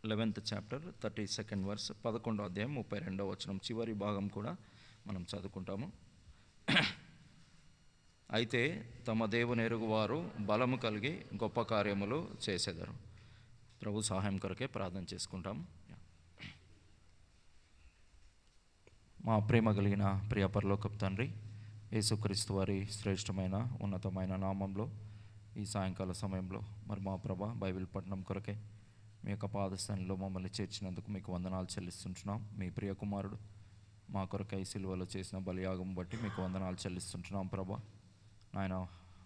11th chapter 32nd verse, 11వ అధ్యాయం 32వ వచనం చివరి భాగం కూడా మనం చదువుకుంటాము. అయితే తమ దేవుని ఎరుగువారు బలము కలిగి గొప్ప కార్యములు చేసేదారు. ప్రభు సహాయం కొరకే ప్రార్థన చేసుకుంటాము. మా ప్రేమ కలిగిన ప్రియ పరలోకపు తండ్రి, యేసుక్రీస్తు వారి శ్రేష్టమైన ఉన్నతమైన నామంలో ఈ సాయంకాల సమయంలో మరి మా ప్రభ బైబిల్ పట్టణం కొరకే మీ యొక్క పాదస్థానంలో మమ్మల్ని చేర్చినందుకు మీకు వందనాలు చెల్లిస్తుంటున్నాం. మీ ప్రియ కుమారుడు మా కొరకై సిలువలో చేసిన బలియాగం బట్టి మీకు వందనాలు చెల్లిస్తుంటున్నాం ప్రభా. నాయన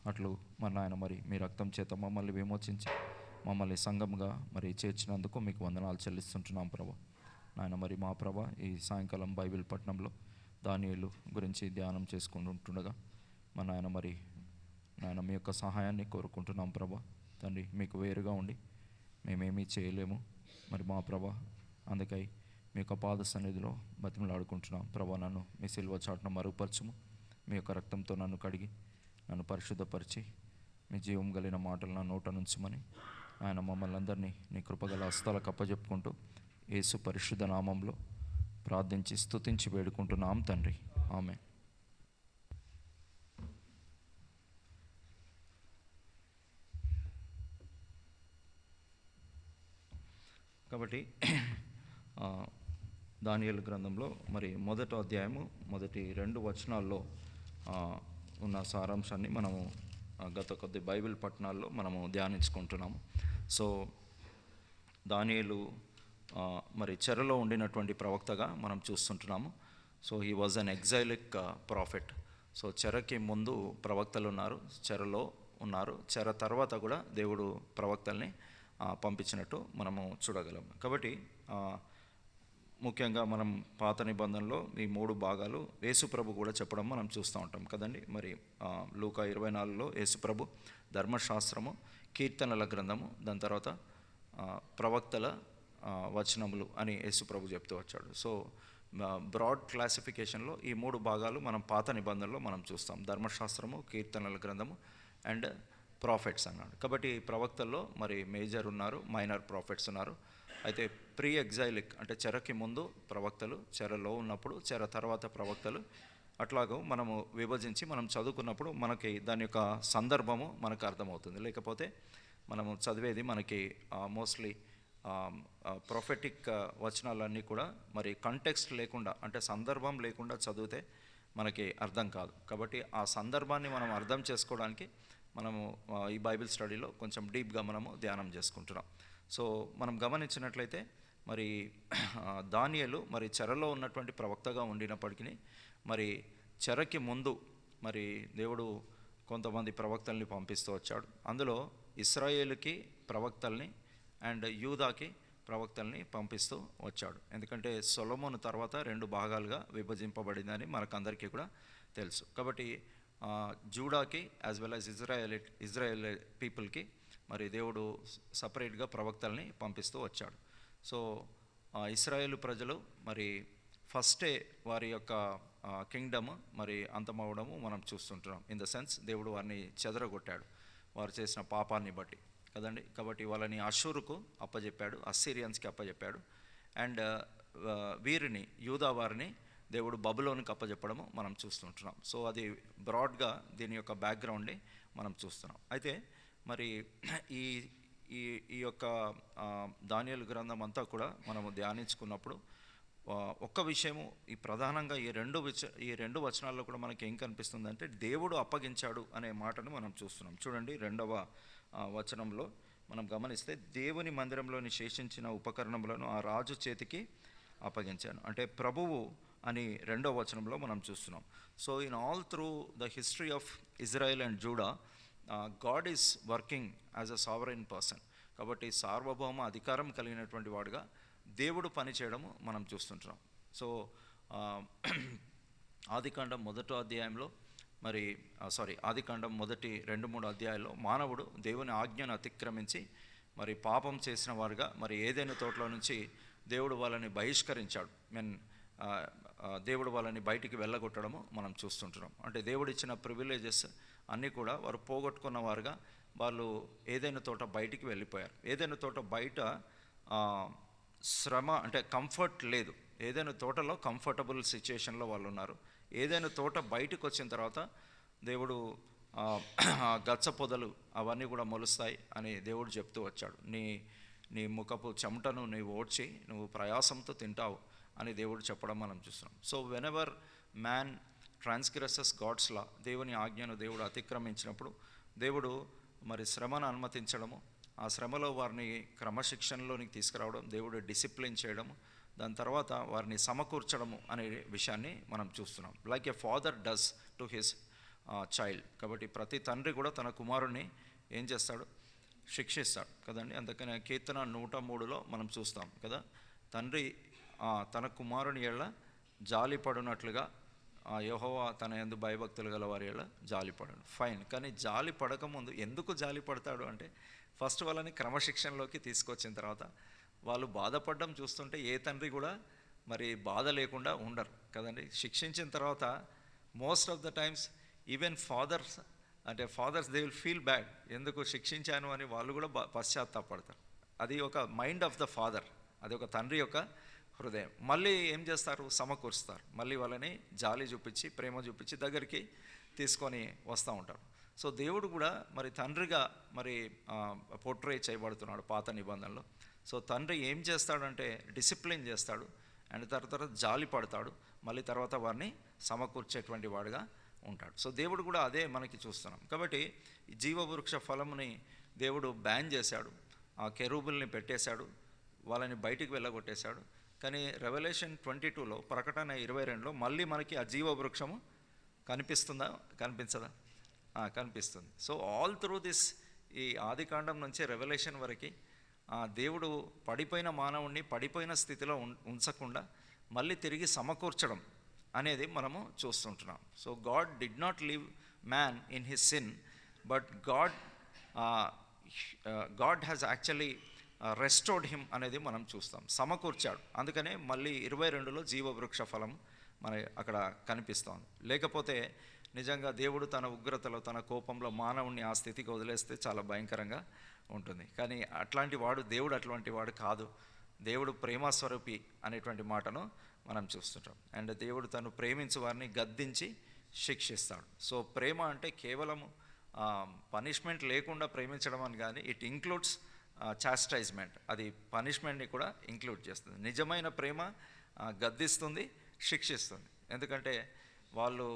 అట్లు నాయన మరి మీ రక్తం చేత మమ్మల్ని విమోచించి మమ్మల్ని సంఘంగా మరి చేర్చినందుకు మీకు వందనాలు చెల్లిస్తుంటున్నాం ప్రభా. నాయన మరి మా ప్రభ ఈ సాయంకాలం బైబిల్ పట్టణంలో దానియేలు గురించి ధ్యానం చేసుకుంటుండగా నాయన మరి నాయన మీ యొక్క సహాయాన్ని కోరుకుంటున్నాం ప్రభా. తండ్రి, మీకు వేరుగా ఉండి మేమేమీ చేయలేము మరి మా ప్రభ, అందుకై మీ యొక్క పాద సన్నిధిలో బతిమలాడుకుంటున్నాం ప్రభా. నన్ను మీ సిలువ చాటున మరుగుపరచుము, మీ యొక్క రక్తంతో నన్ను కడిగి నన్ను పరిశుద్ధపరిచి మీ జీవం కలిగిన మాటలు నా నోట నుంచమని ఆయన మమ్మల్ని అందరినీ నీ కృపగల హస్తాలకు అప్పజెప్పుకుంటూ యేసు పరిశుద్ధ నామంలో ప్రార్థించి స్తుతించి వేడుకుంటున్నాం తండ్రి, ఆమేన్. కాబట్టి దానియేలు గ్రంథంలో మరి మొదటి అధ్యాయము మొదటి 2 వచనాల్లో ఉన్న సారాంశాన్ని మనము గత కొద్ది బైబిల్ పట్టణాల్లో మనము ధ్యానించుకుంటున్నాము. సో దానియేలు మరి చెరలో ఉండినటువంటి ప్రవక్తగా మనం చూస్తుంటున్నాము. So he was an exilic prophet. So చెరకి ముందు ప్రవక్తలు ఉన్నారు, చెరలో ఉన్నారు, చెర తర్వాత కూడా దేవుడు ప్రవక్తల్ని పంపించినట్టు మనము చూడగలం. కాబట్టి ముఖ్యంగా మనం పాత నిబంధనలో ఈ 3 భాగాలు యేసుప్రభు కూడా చెప్పడం మనం చూస్తూ ఉంటాం కదండి. మరి లూకా 24లో యేసుప్రభు ధర్మశాస్త్రము, కీర్తనల గ్రంథము, దాని తర్వాత ప్రవక్తల వచనములు అని యేసుప్రభు చెప్తూ వచ్చాడు. సో బ్రాడ్ క్లాసిఫికేషన్లో ఈ 3 భాగాలు మనం పాత నిబంధనలో మనం చూస్తాం. ధర్మశాస్త్రము, కీర్తనల గ్రంథము అండ్ ప్రాఫిట్స్ అన్నాడు. కాబట్టి ప్రవక్తల్లో మరి మేజర్ ఉన్నారు, మైనర్ ప్రాఫిట్స్ ఉన్నారు. అయితే ప్రీ ఎగ్జైలిక్ అంటే చెరకి ముందు ప్రవక్తలు, చెరలో ఉన్నప్పుడు, చెర తర్వాత ప్రవక్తలు, అట్లాగూ మనము విభజించి మనం చదువుకున్నప్పుడు మనకి దాని యొక్క సందర్భము మనకు అర్థమవుతుంది. లేకపోతే మనము చదివేది మనకి మోస్ట్లీ ప్రొఫెటిక్ వచనాలన్నీ కూడా మరి కంటెక్స్ట్ లేకుండా అంటే సందర్భం లేకుండా చదివితే మనకి అర్థం కాదు. కాబట్టి ఆ సందర్భాన్ని మనం అర్థం చేసుకోవడానికి మనము ఈ బైబిల్ స్టడీలో కొంచెం డీప్గా మనము ధ్యానం చేసుకుంటున్నాం. సో మనం గమనించినట్లయితే మరి దానియేలు మరి చెరలో ఉన్నటువంటి ప్రవక్తగా ఉండినప్పటికీ మరి చెరకి ముందు మరి దేవుడు కొంతమంది ప్రవక్తల్ని పంపిస్తూ వచ్చాడు. అందులో ఇశ్రాయేలుకి ప్రవక్తల్ని అండ్ యూదాకి ప్రవక్తల్ని పంపిస్తూ వచ్చాడు. ఎందుకంటే సొలొమోను తర్వాత 2 భాగాలుగా విభజింపబడిందని మనకందరికీ కూడా తెలుసు. కాబట్టి జూడాకి యాజ్ వెల్ యాజ్ ఇజ్రాయెల్ పీపుల్కి మరి దేవుడు సపరేట్గా ప్రవక్తల్ని పంపిస్తూ వచ్చాడు. సో ఇశ్రాయేలు ప్రజలు మరి ఫస్టే వారి యొక్క కింగ్డమ్ మరి అంతమవడము మనం చూస్తుంటున్నాం. ఇన్ ద సెన్స్ దేవుడు వారిని చెదరగొట్టాడు వారు చేసిన పాపాన్ని బట్టి కదండి. కాబట్టి వాళ్ళని అషూరుకు అప్పచెప్పాడు, అస్సిరియన్స్కి అప్పచెప్పాడు. అండ్ వీరిని యూదా వారిని దేవుడు బబులోనికి అప్పచెప్పడము మనం చూస్తుంటున్నాం. సో అది బ్రాడ్గా దీని యొక్క బ్యాక్గ్రౌండ్ని మనం చూస్తున్నాం. అయితే మరి ఈ ఈ ఈ యొక్క దానియేలు గ్రంథం అంతా కూడా మనము ధ్యానించుకున్నప్పుడు ఒక్క విషయము ఈ ప్రధానంగా ఈ రెండు వచనాల్లో కూడా మనకి ఏం కనిపిస్తుందంటే దేవుడు అప్పగించాడు అనే మాటను మనం చూస్తున్నాం. చూడండి 2వ వచనంలో మనం గమనిస్తే దేవుని మందిరంలోని శేషించిన ఉపకరణములను ఆ రాజు చేతికి అప్పగించాను అంటే ప్రభువు అని 2వ వచనంలో మనం చూస్తున్నాం. So in all through the history of Israel and Judah God is working as a sovereign person. కాబట్టి సార్వభౌమ అధికారం కలిగినటువంటి వాడుగా దేవుడు పనిచేయడము మనం చూస్తుంటున్నాం. సో ఆదికాండం 1వ అధ్యాయంలో మరి ఆదికాండం 1, 2, 3 అధ్యాయాల్లో మానవుడు దేవుని ఆజ్ఞను అతిక్రమించి మరి పాపం చేసిన వారుగా మరి ఏదైనా తోటలో నుంచి దేవుడు వాళ్ళని బహిష్కరించాడు. దేవుడు వాళ్ళని బయటికి వెళ్ళగొట్టడము మనం చూస్తుంటున్నాం. అంటే దేవుడు ఇచ్చిన ప్రివిలేజెస్ అన్నీ కూడా వారు పోగొట్టుకున్న వారుగా వాళ్ళు ఏదైనా తోట బయటికి వెళ్ళిపోయారు. ఏదైనా తోట బయట ఆ, శ్రమ అంటే కంఫర్ట్ లేదు. ఏదైనా తోటలో కంఫర్టబుల్ సిచ్యుయేషన్లో వాళ్ళు ఉన్నారు. ఏదైనా తోట బయటకు వచ్చిన తర్వాత దేవుడు గచ్చ పొదలు అవన్నీ కూడా మొలుస్తాయి అని దేవుడు చెప్తూ వచ్చాడు. నీ నీ ముఖపు చెమటను నీవు ఓడ్చి నువ్వు ప్రయాసంతో తింటావు అని దేవుడు చెప్పడం మనం చూస్తున్నాం. So whenever man transgresses God's law, దేవుని ఆజ్ఞను దేవుడు అతిక్రమించినప్పుడు దేవుడు మరి శ్రమను అనుమతించడము, ఆ శ్రమలో వారిని క్రమశిక్షణలోనికి తీసుకురావడం, దేవుడు డిసిప్లిన్ చేయడము, దాని తర్వాత వారిని సమకూర్చడము అనే విషయాన్ని మనం చూస్తున్నాం. Like a father does to his child. కాబట్టి ప్రతి తండ్రి కూడా తన కుమారుణ్ణి ఏం చేస్తాడు? శిక్షిస్తాడు కదండి. అందుకని కీర్తన 103లో మనం చూస్తాం కదా, తండ్రి తన కుమారుని ఎళ్ళ జాలిపడినట్లుగా యెహోవా తన యందు భయభక్తులు గల వారి ఎళ్ళ జాలిపడను. ఫైన్, కానీ జాలి పడకముందు ఎందుకు జాలి పడతాడు అంటే, ఫస్ట్ వాళ్ళని క్రమశిక్షణలోకి తీసుకొచ్చిన తర్వాత వాళ్ళు బాధపడడం చూస్తుంటే ఏ తండ్రి కూడా మరి బాధ లేకుండా ఉండరు కదండి. శిక్షించిన తర్వాత most of the times even fathers they will feel bad, ఎందుకు శిక్షించాను అని వాళ్ళు కూడా పశ్చాత్తాపడతారు. అది ఒక మైండ్ ఆఫ్ ద ఫాదర్, అది ఒక తండ్రి యొక్క హృదయం. మళ్ళీ ఏం చేస్తారు? సమకూరుస్తారు. మళ్ళీ వాళ్ళని జాలి చూపించి ప్రేమ చూపించి దగ్గరికి తీసుకొని వస్తూ ఉంటారు. సో దేవుడు కూడా మరి తండ్రిగా మరి పోర్ట్రే చేయబడుతున్నాడు పాత నిబంధనలో. సో తండ్రి ఏం చేస్తాడంటే డిసిప్లిన్ చేస్తాడు, అండ్ తర్వాత జాలి పడతాడు, మళ్ళీ తర్వాత వారిని సమకూర్చేటువంటి వాడుగా ఉంటాడు. సో దేవుడు కూడా అదే మనకి చూస్తున్నాం. కాబట్టి జీవవృక్ష ఫలముని దేవుడు బ్యాన్ చేశాడు, ఆ కెరూబుల్ని పెట్టేశాడు, వాళ్ళని బయటికి వెళ్ళగొట్టేశాడు. కానీ రెవల్యూషన్ 22లో, ప్రకటన 22లో మళ్ళీ మనకి ఆ జీవవృక్షము కనిపిస్తుందా? కనిపించదా? కనిపిస్తుంది. సో ఆల్ త్రూ దిస్, ఈ ఆదికాండం నుంచి రెవల్యూషన్ వరకు దేవుడు పడిపోయిన మానవుణ్ణి పడిపోయిన స్థితిలో ఉంచకుండా మళ్ళీ తిరిగి సమకూర్చడం అనేది మనము చూస్తుంటున్నాం. So God did not leave man in his sin, but God has actually restored him అనేది మనం చూస్తాం, సమకూర్చాడు. అందుకనే మళ్ళీ 22లో జీవవృక్ష ఫలం మన అక్కడ కనిపిస్తోంది. లేకపోతే నిజంగా దేవుడు తన ఉగ్రతలో తన కోపంలో మానవుణ్ణి ఆ స్థితికి వదిలేస్తే చాలా భయంకరంగా ఉంటుంది. కానీ అట్లాంటి వాడు దేవుడు అట్లాంటి వాడు కాదు. దేవుడు ప్రేమస్వరూపి అనేటువంటి మాటను మనం చూస్తుంటాం. అండ్ దేవుడు తను ప్రేమించు వారిని గద్దించి శిక్షిస్తాడు. సో ప్రేమ అంటే కేవలము పనిష్మెంట్ లేకుండా ప్రేమించడం అని కానీ, ఇట్ ఇంక్లూడ్స్ చాస్టైజ్మెంట్. అది పనిష్మెంట్ని కూడా ఇంక్లూడ్ చేస్తుంది. నిజమైన ప్రేమ గద్దిస్తుంది, శిక్షిస్తుంది. ఎందుకంటే వాళ్ళు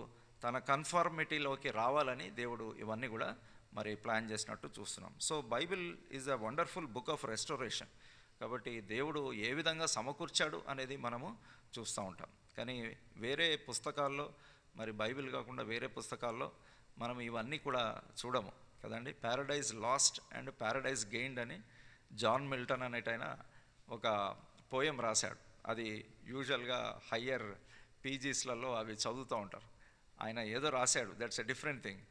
తన కన్ఫర్మిటీలోకి రావాలని దేవుడు ఇవన్నీ కూడా మరి ప్లాన్ చేసినట్టు చూస్తున్నాం. So Bible is a wonderful book of restoration. కాబట్టి దేవుడు ఏ విధంగా సమకూర్చాడు అనేది మనము చూస్తూ ఉంటాం. కానీ వేరే పుస్తకాల్లో, మరి బైబిల్ కాకుండా వేరే పుస్తకాల్లో మనం ఇవన్నీ కూడా చూడము కదండి. Paradise last and Paradise gained అని జాన్ మిల్టన్ అనేటైన ఒక పోయం రాశాడు. అది యూజువల్గా హయ్యర్ పీజీస్లలో అవి చదువుతూ ఉంటారు. ఆయన ఏదో రాశాడు, that's a different thing.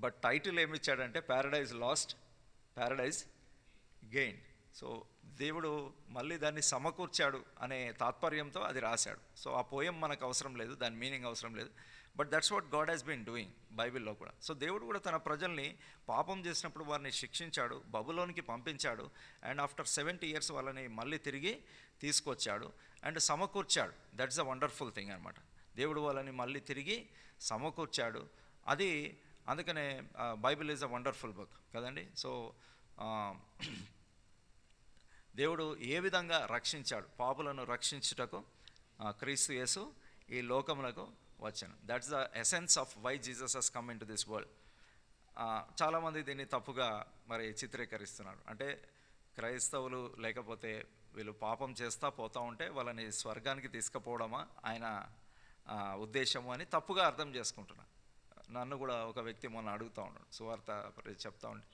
But title ఏమిచ్చాడంటే paradise lost, paradise gain. So దేవుడు మళ్ళీ దాన్ని సమకూర్చాడు అనే తాత్పర్యంతో అది రాశాడు. సో ఆ పోయం మనకు అవసరం లేదు, దాని మీనింగ్ అవసరం లేదు. But that's what God has been doing బైబిల్లో కూడా. సో దేవుడు కూడా తన ప్రజల్ని పాపం చేసినప్పుడు వారిని శిక్షించాడు, బబులోనికి పంపించాడు, అండ్ ఆఫ్టర్ 70 years వాళ్ళని మళ్ళీ తిరిగి తీసుకొచ్చాడు అండ్ సమకూర్చాడు. దట్స్ అ వండర్ఫుల్ థింగ్ అనమాట. దేవుడు వాళ్ళని మళ్ళీ తిరిగి సమకూర్చాడు. అది అందుకనే Bible is a wonderful book కదండి. సో దేవుడు ఏ విధంగా రక్షించాడు, పాపులను రక్షించుటకు క్రీస్తు యేసు ఈ లోకములకు వచ్చాను. That's the essence of why Jesus has come into this world. చాలామంది దీన్ని తప్పుగా మరి చిత్రీకరిస్తున్నారు. అంటే క్రైస్తవులు లేకపోతే వీళ్ళు పాపం చేస్తూ పోతూ ఉంటే వాళ్ళని స్వర్గానికి తీసుకుపోవడమా ఆయన ఉద్దేశము అని తప్పుగా అర్థం చేసుకుంటున్నాను. నన్ను కూడా ఒక వ్యక్తి మొన్న అడుగుతూ ఉన్నాడు, సువార్త చెప్తా ఉంటే,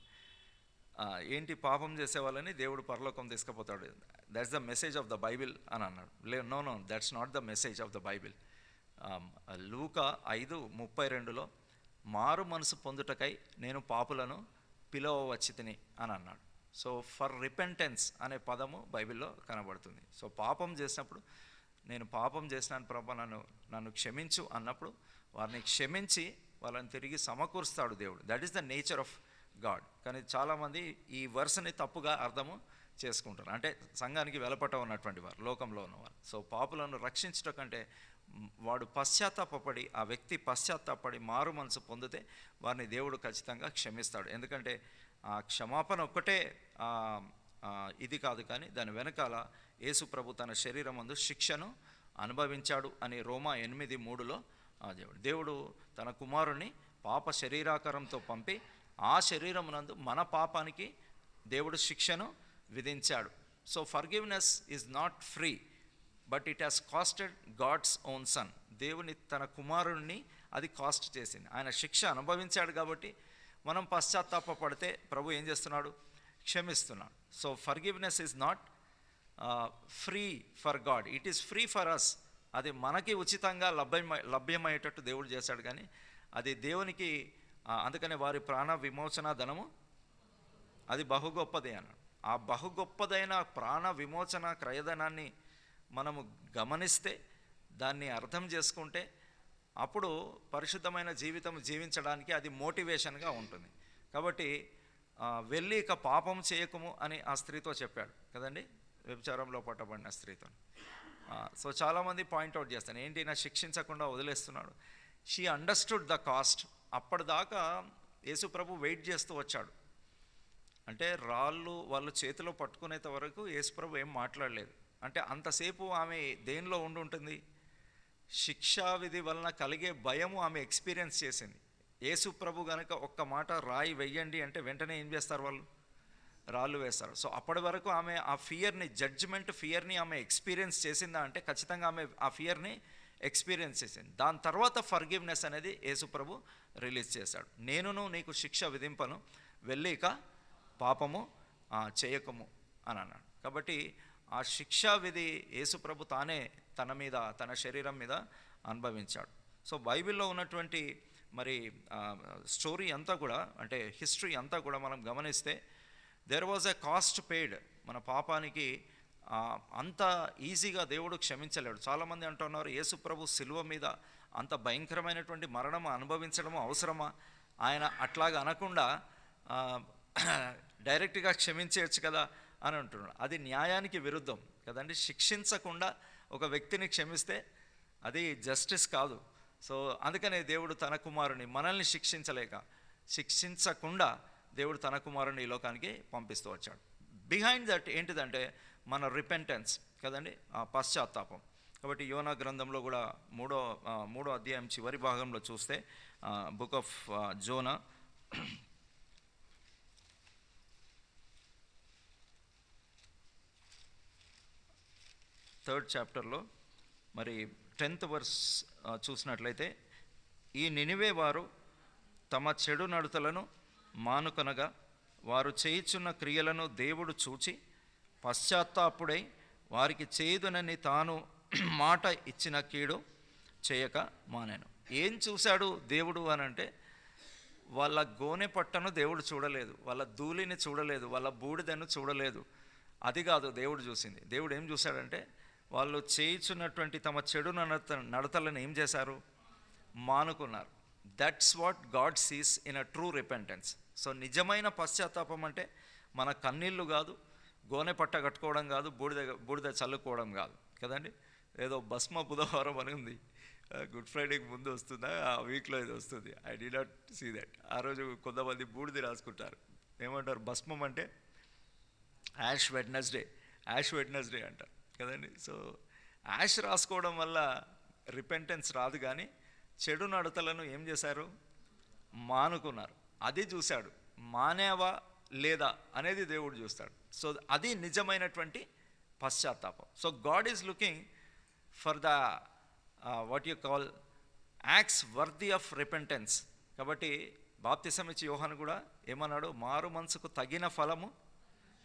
ఏంటి పాపం చేసే వాళ్ళని దేవుడు పరలోకం తీసుకుపోతాడు, that's the message of the Bible అని అన్నాడు. No, that's not the message of the Bible. Luka 5:32లో మారు మనసు పొందుటకై నేను పాపులను పిలవవచ్చి తిని అని అన్నాడు. సో ఫర్ రిపెంటెన్స్ అనే పదము బైబిల్లో కనబడుతుంది. సో పాపం చేసినప్పుడు నేను పాపం చేసినాను ప్రభా, నన్ను క్షమించు అన్నప్పుడు వారిని క్షమించి వాళ్ళని తిరిగి సమకూరుస్తాడు దేవుడు. That is the nature of God. కానీ చాలామంది ఈ వర్స్ని తప్పుగా అర్థము చేసుకుంటారు. అంటే సంఘానికి వెలపట ఉన్నటువంటి వారు, లోకంలో ఉన్నవారు. సో పాపులను రక్షించడం కంటే వాడు పశ్చాత్తాపడి, ఆ వ్యక్తి పశ్చాత్తాపడి మారు మనసు పొందితే వారిని దేవుడు ఖచ్చితంగా క్షమిస్తాడు. ఎందుకంటే ఆ క్షమాపణ ఒక్కటే ఇది కాదు, కానీ దాని వెనకాల యేసు ప్రభు తన శరీరమందు శిక్షను అనుభవించాడు అని రోమా 8:3లో దేవుడు తన కుమారుణ్ణి పాప శరీరాకారంతో పంపి ఆ శరీరమునందు మన పాపానికి దేవుడు శిక్షను విధించాడు. So forgiveness is not free, but it has costed God's own son. దేవుని తన కుమారుణ్ణి అది కాస్ట్ చేసింది. ఆయన శిక్ష అనుభవించాడు కాబట్టి మనం పశ్చాత్తాపడితే ప్రభు ఏం చేస్తున్నాడు? క్షమిస్తున్నాడు. So forgiveness is not free for God, it is free for us. అది మనకి ఉచితంగా లభ్యమయ్యేటట్టు దేవుడు చేశాడు, కానీ అది దేవునికి అందుకనే వారి ప్రాణ విమోచన ధనము అది బహు గొప్పది అన్నాడు. ఆ బహు గొప్పదైన ప్రాణ విమోచన క్రయధనాన్ని మనము గమనిస్తే, దాన్ని అర్థం చేసుకుంటే, అప్పుడు పరిశుద్ధమైన జీవితం జీవించడానికి అది మోటివేషన్గా ఉంటుంది. కాబట్టి వెళ్ళి ఇక పాపం చేయకము అని ఆ స్త్రీతో చెప్పాడు కదండి, వ్యభిచారంలో పట్టబడిన స్త్రీతో. సో చాలామంది పాయింట్అవుట్ చేస్తాను, ఏంటి నా శిక్షించకుండా వదిలేస్తున్నాడు. She understood the cost. అప్పటిదాకా యేసు ప్రభు వెయిట్ చేస్తూ వచ్చాడు. అంటే రాళ్ళు వాళ్ళు చేతిలో పట్టుకునేంత వరకు యేసు ప్రభు ఏం మాట్లాడలేదు. అంటే అంతసేపు ఆమె దేనిలో ఉంటుంది? శిక్షా విధి వలన కలిగే భయము ఆమె ఎక్స్పీరియన్స్ చేసింది. యేసు ప్రభు కనుక ఒక్క మాట రాయి వెయ్యండి అంటే వెంటనే ఏం చేస్తారు? వాళ్ళు రాళ్ళు వేస్తారు. సో అప్పటి వరకు ఆమె ఆ ఫియర్ని, జడ్జిమెంట్ ఫియర్ని ఆమె ఎక్స్పీరియన్స్ చేసిందా అంటే ఖచ్చితంగా ఆమె ఆ ఫియర్ని ఎక్స్పీరియన్స్ చేసింది. దాని తర్వాత ఫర్గివ్నెస్ అనేది యేసు ప్రభు రిలీజ్ చేశాడు. నేనును నీకు శిక్ష విధింపను, వెళ్ళి ఇక పాపము చేయకము అని అన్నాడు. కాబట్టి ఆ శిక్షా విధి యేసు ప్రభు తానే తన మీద, తన శరీరం మీద అనుభవించాడు. సో బైబిల్లో ఉన్నటువంటి మరి స్టోరీ అంతా కూడా, అంటే హిస్టరీ అంతా కూడా మనం గమనిస్తే there was a cost paid. మన పాపానికి అంత ఈజీగా దేవుడు క్షమించలేడు. చాలామంది అంటున్నారు యేసు ప్రభు సిలువ మీద అంత భయంకరమైనటువంటి మరణం అనుభవించడము అవసరమా? ఆయన అట్లాగా అనకుండా డైరెక్ట్గా క్షమించవచ్చు కదా అని అంటున్నాడు. అది న్యాయానికి విరుద్ధం కదండి. శిక్షించకుండా ఒక వ్యక్తిని క్షమిస్తే అది జస్టిస్ కాదు. సో అందుకనే దేవుడు తన కుమారుని మనల్ని శిక్షించకుండా దేవుడు తన కుమారుని ఈ లోకానికి పంపిస్తూ వచ్చాడు. బిహైండ్ దట్ ఏంటిదంటే మన రిపెంటెన్స్ కదండి, ఆ పశ్చాత్తాపం. కాబట్టి యోనా గ్రంథంలో కూడా మూడో అధ్యాయం చివరి భాగంలో చూస్తే బుక్ ఆఫ్ జోనా 3rd చాప్టర్లో మరి 10th వర్స్ చూసినట్లయితే, ఈ నినివే వారు తమ చెడు నడతలను మానుకొనగా వారు చేయుచున్న క్రియలను దేవుడు చూచి పశ్చాత్తాపుడై వారికి చేయుదునని తాను మాట ఇచ్చిన కీడు చేయక మానేను. ఏం చూశాడు దేవుడు అని అంటే, వాళ్ళ గోనె పట్టను దేవుడు చూడలేదు, వాళ్ళ ధూళిని చూడలేదు, వాళ్ళ బూడిదను చూడలేదు. అది కాదు దేవుడు చూసింది. దేవుడు ఏం చూశాడంటే, వాళ్ళు చేయుచున్నటువంటి తమ చెడు నడతలను ఏం చేశారు? మానుకున్నారు. That's what God sees in a true repentance. So నిజమైన పశ్చాత్తాపం అంటే మన కన్నీళ్ళు కాదు, గోనె పట్ట కట్టుకోవడం కాదు, బూడిద చల్లుకోవడం కాదు కదండి. ఏదో భస్మ బుధవారం అని ఉంది, గుడ్ ఫ్రైడేకి ముందు వస్తుందా, ఆ వీక్లో ఇది వస్తుంది. I did not see that. ఆ రోజు కొంతమంది బూడిది రాసుకుంటారు. ఏమంటారు? భస్మం అంటే యాష్ వెడ్నెస్డే అంటారు కదండి. సో యాష్ రాసుకోవడం వల్ల రిపెంటెన్స్ రాదు, కానీ చెడు నడతలను ఏం చేశారు? మానుకున్నారు. అది చూశాడు. మానేవా లేదా అనేది దేవుడు చూస్తాడు. సో అది నిజమైనటువంటి పశ్చాత్తాపం. So God is looking for the what you call acts worthy of repentance. కాబట్టి బాప్తిసం ఇచ్చి యోహాను కూడా ఏమన్నాడు? మారు మనసుకు తగిన ఫలము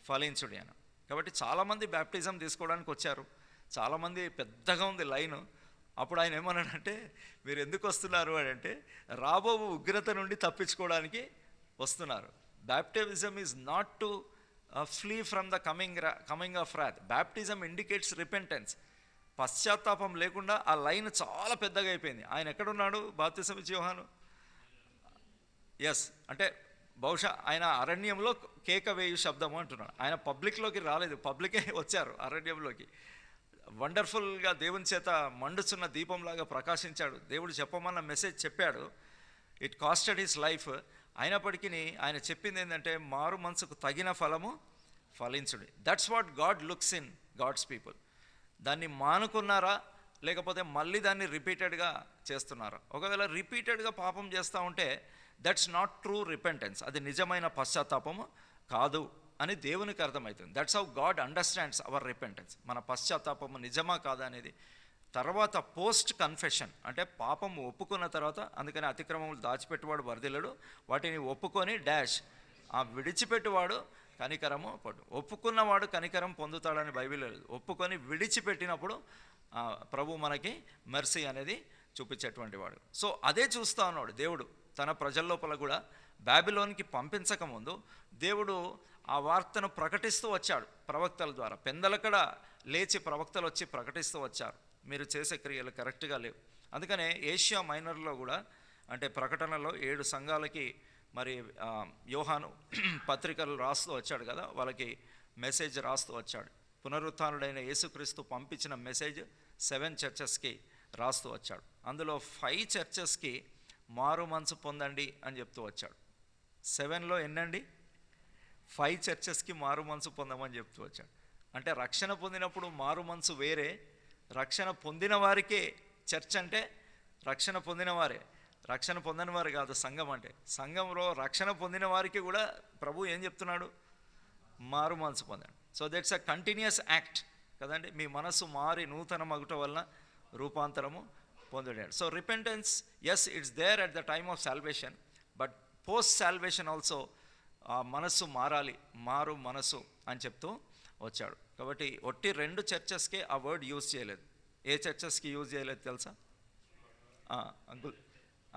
ఫలించుడి అని. కాబట్టి చాలామంది బ్యాప్టిజం తీసుకోవడానికి వచ్చారు, చాలామంది పెద్దగా ఉంది లైను. అప్పుడు ఆయన ఏమన్నాడంటే, మీరు ఎందుకు వస్తున్నారు అని అంటే, రాబో ఉగ్రత నుండి తప్పించుకోవడానికి వస్తున్నారు. Baptism is not to flee from the coming of wrath. Baptism indicates repentance. పశ్చాత్తాపం లేకుండా ఆ లైన్ చాలా పెద్దగా అయిపోయింది. ఆయన ఎక్కడున్నాడు? బాప్తిసం ఇచ్చి యోహాను. ఎస్, అంటే బహుశా ఆయన అరణ్యంలో కేక వేయు శబ్దము అంటున్నాడు. ఆయన పబ్లిక్లోకి రాలేదు, పబ్లికే వచ్చారు అరణ్యంలోకి. వండర్ఫుల్గా దేవుని చేత మండుచున్న దీపంలాగా ప్రకాశించాడు. దేవుడు చెప్పమన్న మెసేజ్ చెప్పాడు. It costed his life. అయినప్పటికీ ఆయన చెప్పింది ఏంటంటే, మారు మనసుకు తగిన ఫలము ఫలించుడి. That's what God looks in God's people. దాన్ని మానుకున్నారా, లేకపోతే మళ్ళీ దాన్ని రిపీటెడ్గా చేస్తున్నారా? ఒకవేళ రిపీటెడ్గా పాపం చేస్తూ ఉంటే దట్స్ నాట్ ట్రూ రిపెంటెన్స్, అది నిజమైన పశ్చాత్తాపము కాదు అని దేవునికి అర్థమవుతుంది. That's how God understands our repentance. మన పశ్చాత్తాపము నిజమా కాదా అనేది తర్వాత పోస్ట్ కన్ఫెషన్, అంటే పాపము ఒప్పుకున్న తర్వాత. అందుకని అతిక్రమములు దాచిపెట్టువాడు వర్ధిల్లడు, వాటిని ఒప్పుకొని డాష్ ఆ విడిచిపెట్టువాడు కనికరము పడు. ఒప్పుకున్నవాడు కనికరం పొందుతాడని బైబిల్ లేదు. ఒప్పుకొని విడిచిపెట్టినప్పుడు ప్రభు మనకి మెర్సీ అనేది చూపించేటువంటి వాడు. సో అదే చూస్తూ ఉన్నాడు దేవుడు తన ప్రజల లోపల కూడా. బాబిలోనికి పంపించకముందు దేవుడు ఆ వార్తను ప్రకటిస్తూ వచ్చాడు ప్రవక్తల ద్వారా. పెందలకడ లేచి ప్రవక్తలు వచ్చి ప్రకటిస్తూ వచ్చారు, మీరు చేసే క్రియలు కరెక్ట్గా లేవు. అందుకనే ఏషియా మైనర్లో కూడా, అంటే ప్రకటనలో 7 సంఘాలకి మరి యోహాను పత్రికలు రాస్తూ వచ్చాడు కదా, వాళ్ళకి మెసేజ్ రాస్తూ వచ్చాడు. పునరుత్థానుడైన యేసుక్రీస్తు పంపించిన మెసేజ్ 7 చర్చెస్కి రాస్తూ వచ్చాడు. అందులో 5 చర్చెస్కి మారు మనసు పొందండి అని చెప్తూ వచ్చాడు. 7లో ఎన్నండి? 5 చర్చెస్కి మారు మనసు పొందమని చెప్తూ వచ్చాడు. అంటే రక్షణ పొందినప్పుడు మారు మనసు వేరే, రక్షణ పొందిన వారికే చర్చ్ అంటే రక్షణ పొందిన వారే, రక్షణ పొందని వారు కాదు సంఘం అంటే. సంఘంలో రక్షణ పొందిన వారికి కూడా ప్రభు ఏం చెప్తున్నాడు? మారు మనసు పొందాడు. So that's a continuous act కదండి. మీ మనసు మారి నూతన మగుట వలన రూపాంతరము పొందాడు. So repentance, yes, it's there at the time of salvation, but post salvation also ఆ మనస్సు మారాలి, మారు మనసు అని చెప్తూ వచ్చాడు. కాబట్టి ఒట్టి 2 చర్చెస్కే ఆ వర్డ్ యూజ్ చేయలేదు. ఏ చర్చెస్కి యూజ్ చేయలేదు తెలుసా?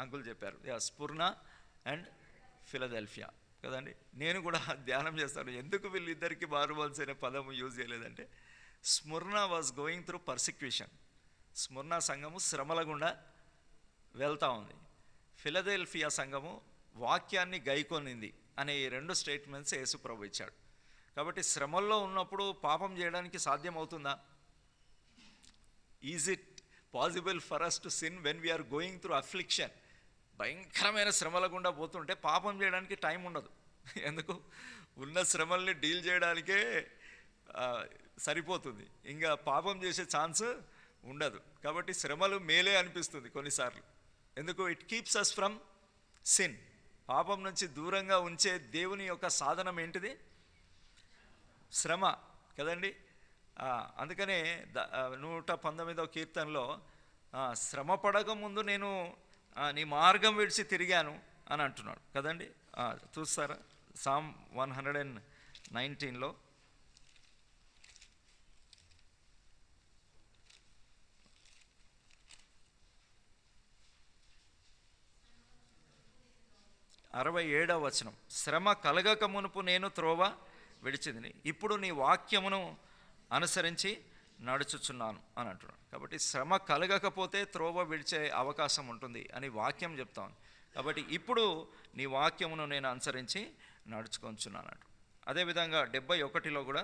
అంకుల్ చెప్పారు, స్పుర్ణ అండ్ ఫిలదెల్ఫియా కదండి. నేను కూడా ధ్యానం చేస్తాను, ఎందుకు వీళ్ళిద్దరికి మారు మనసు అనే పదము యూజ్ చేయలేదంటే, స్ముర్ణ వాజ్ గోయింగ్ త్రూ పర్సిక్యూషన్. స్ముర్ణ సంఘము శ్రమల గుండా వెళ్తూ ఉంది. ఫిలదెల్ఫియా సంఘము వాక్యాన్ని గైకొనింది అనే ఈ 2 స్టేట్మెంట్స్ యేసు ప్రభు ఇచ్చాడు. కాబట్టి శ్రమల్లో ఉన్నప్పుడు పాపం చేయడానికి సాధ్యం అవుతుందా? Is it possible for us to sin when we are going through affliction? భయంకరమైన శ్రమల గుండా పోతుంటే పాపం చేయడానికి టైం ఉండదు. ఎందుకు? ఉన్న శ్రమల్ని డీల్ చేయడానికే సరిపోతుంది, ఇంకా పాపం చేసే ఛాన్స్ ఉండదు. కాబట్టి శ్రమలు మేలే అనిపిస్తుంది కొన్నిసార్లు. ఎందుకు? It keeps us from sin. పాపం నుంచి దూరంగా ఉంచే దేవుని యొక్క సాధనం ఏంటిది? శ్రమ కదండి. అందుకనే 119వ కీర్తనలో శ్రమ పడక ముందు నేను నీ మార్గం విడిచి తిరిగాను అని అంటున్నాడు కదండి. చూస్తారా సామ్ 119లో వచనం, శ్రమ కలగక మునుపు నేను త్రోవ విడిచింది, ఇప్పుడు నీ వాక్యమును అనుసరించి నడుచుచున్నాను అని అంటున్నాడు. కాబట్టి శ్రమ కలగకపోతే త్రోవ విడిచే అవకాశం ఉంటుంది అని వాక్యం చెప్తాను. కాబట్టి ఇప్పుడు నీ వాక్యమును నేను అనుసరించి నడుచుకొంచున్నాను అంటు. అదేవిధంగా 71లో కూడా,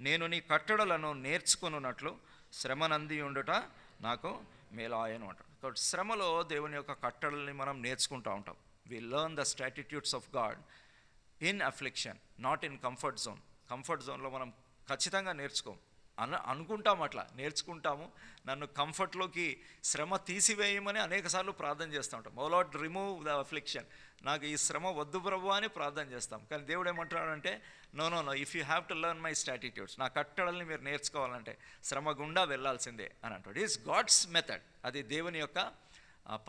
నేను నీ కట్టడలను నేర్చుకొనున్నట్లు శ్రమనంది ఉండుట నాకు మేలాయను అంటాడు. కాబట్టి శ్రమలో దేవుని యొక్క కట్టడల్ని మనం నేర్చుకుంటూ ఉంటాం. We learn the statutes of God in affliction, not in comfort zone. Comfort జోన్లో మనం ఖచ్చితంగా అనుకుంటాము, అట్లా నేర్చుకుంటాము. నన్ను కంఫర్ట్లోకి శ్రమ తీసివేయమని అనేకసార్లు ప్రార్థన చేస్తూ ఉంటాం. ఓ లార్డ్ రిమూవ్ ద అఫ్లిక్షన్, నాకు ఈ శ్రమ వద్దు ప్రభు అని ప్రార్థన చేస్తాం. కానీ దేవుడు ఏమంటున్నాడంటే, no, if you have to learn my statutes, నా కట్టడల్ని మీరు నేర్చుకోవాలంటే శ్రమ గుండా వెళ్ళాల్సిందే అని అంటాడు. ఈజ్ గాడ్స్ మెథడ్, అది దేవుని యొక్క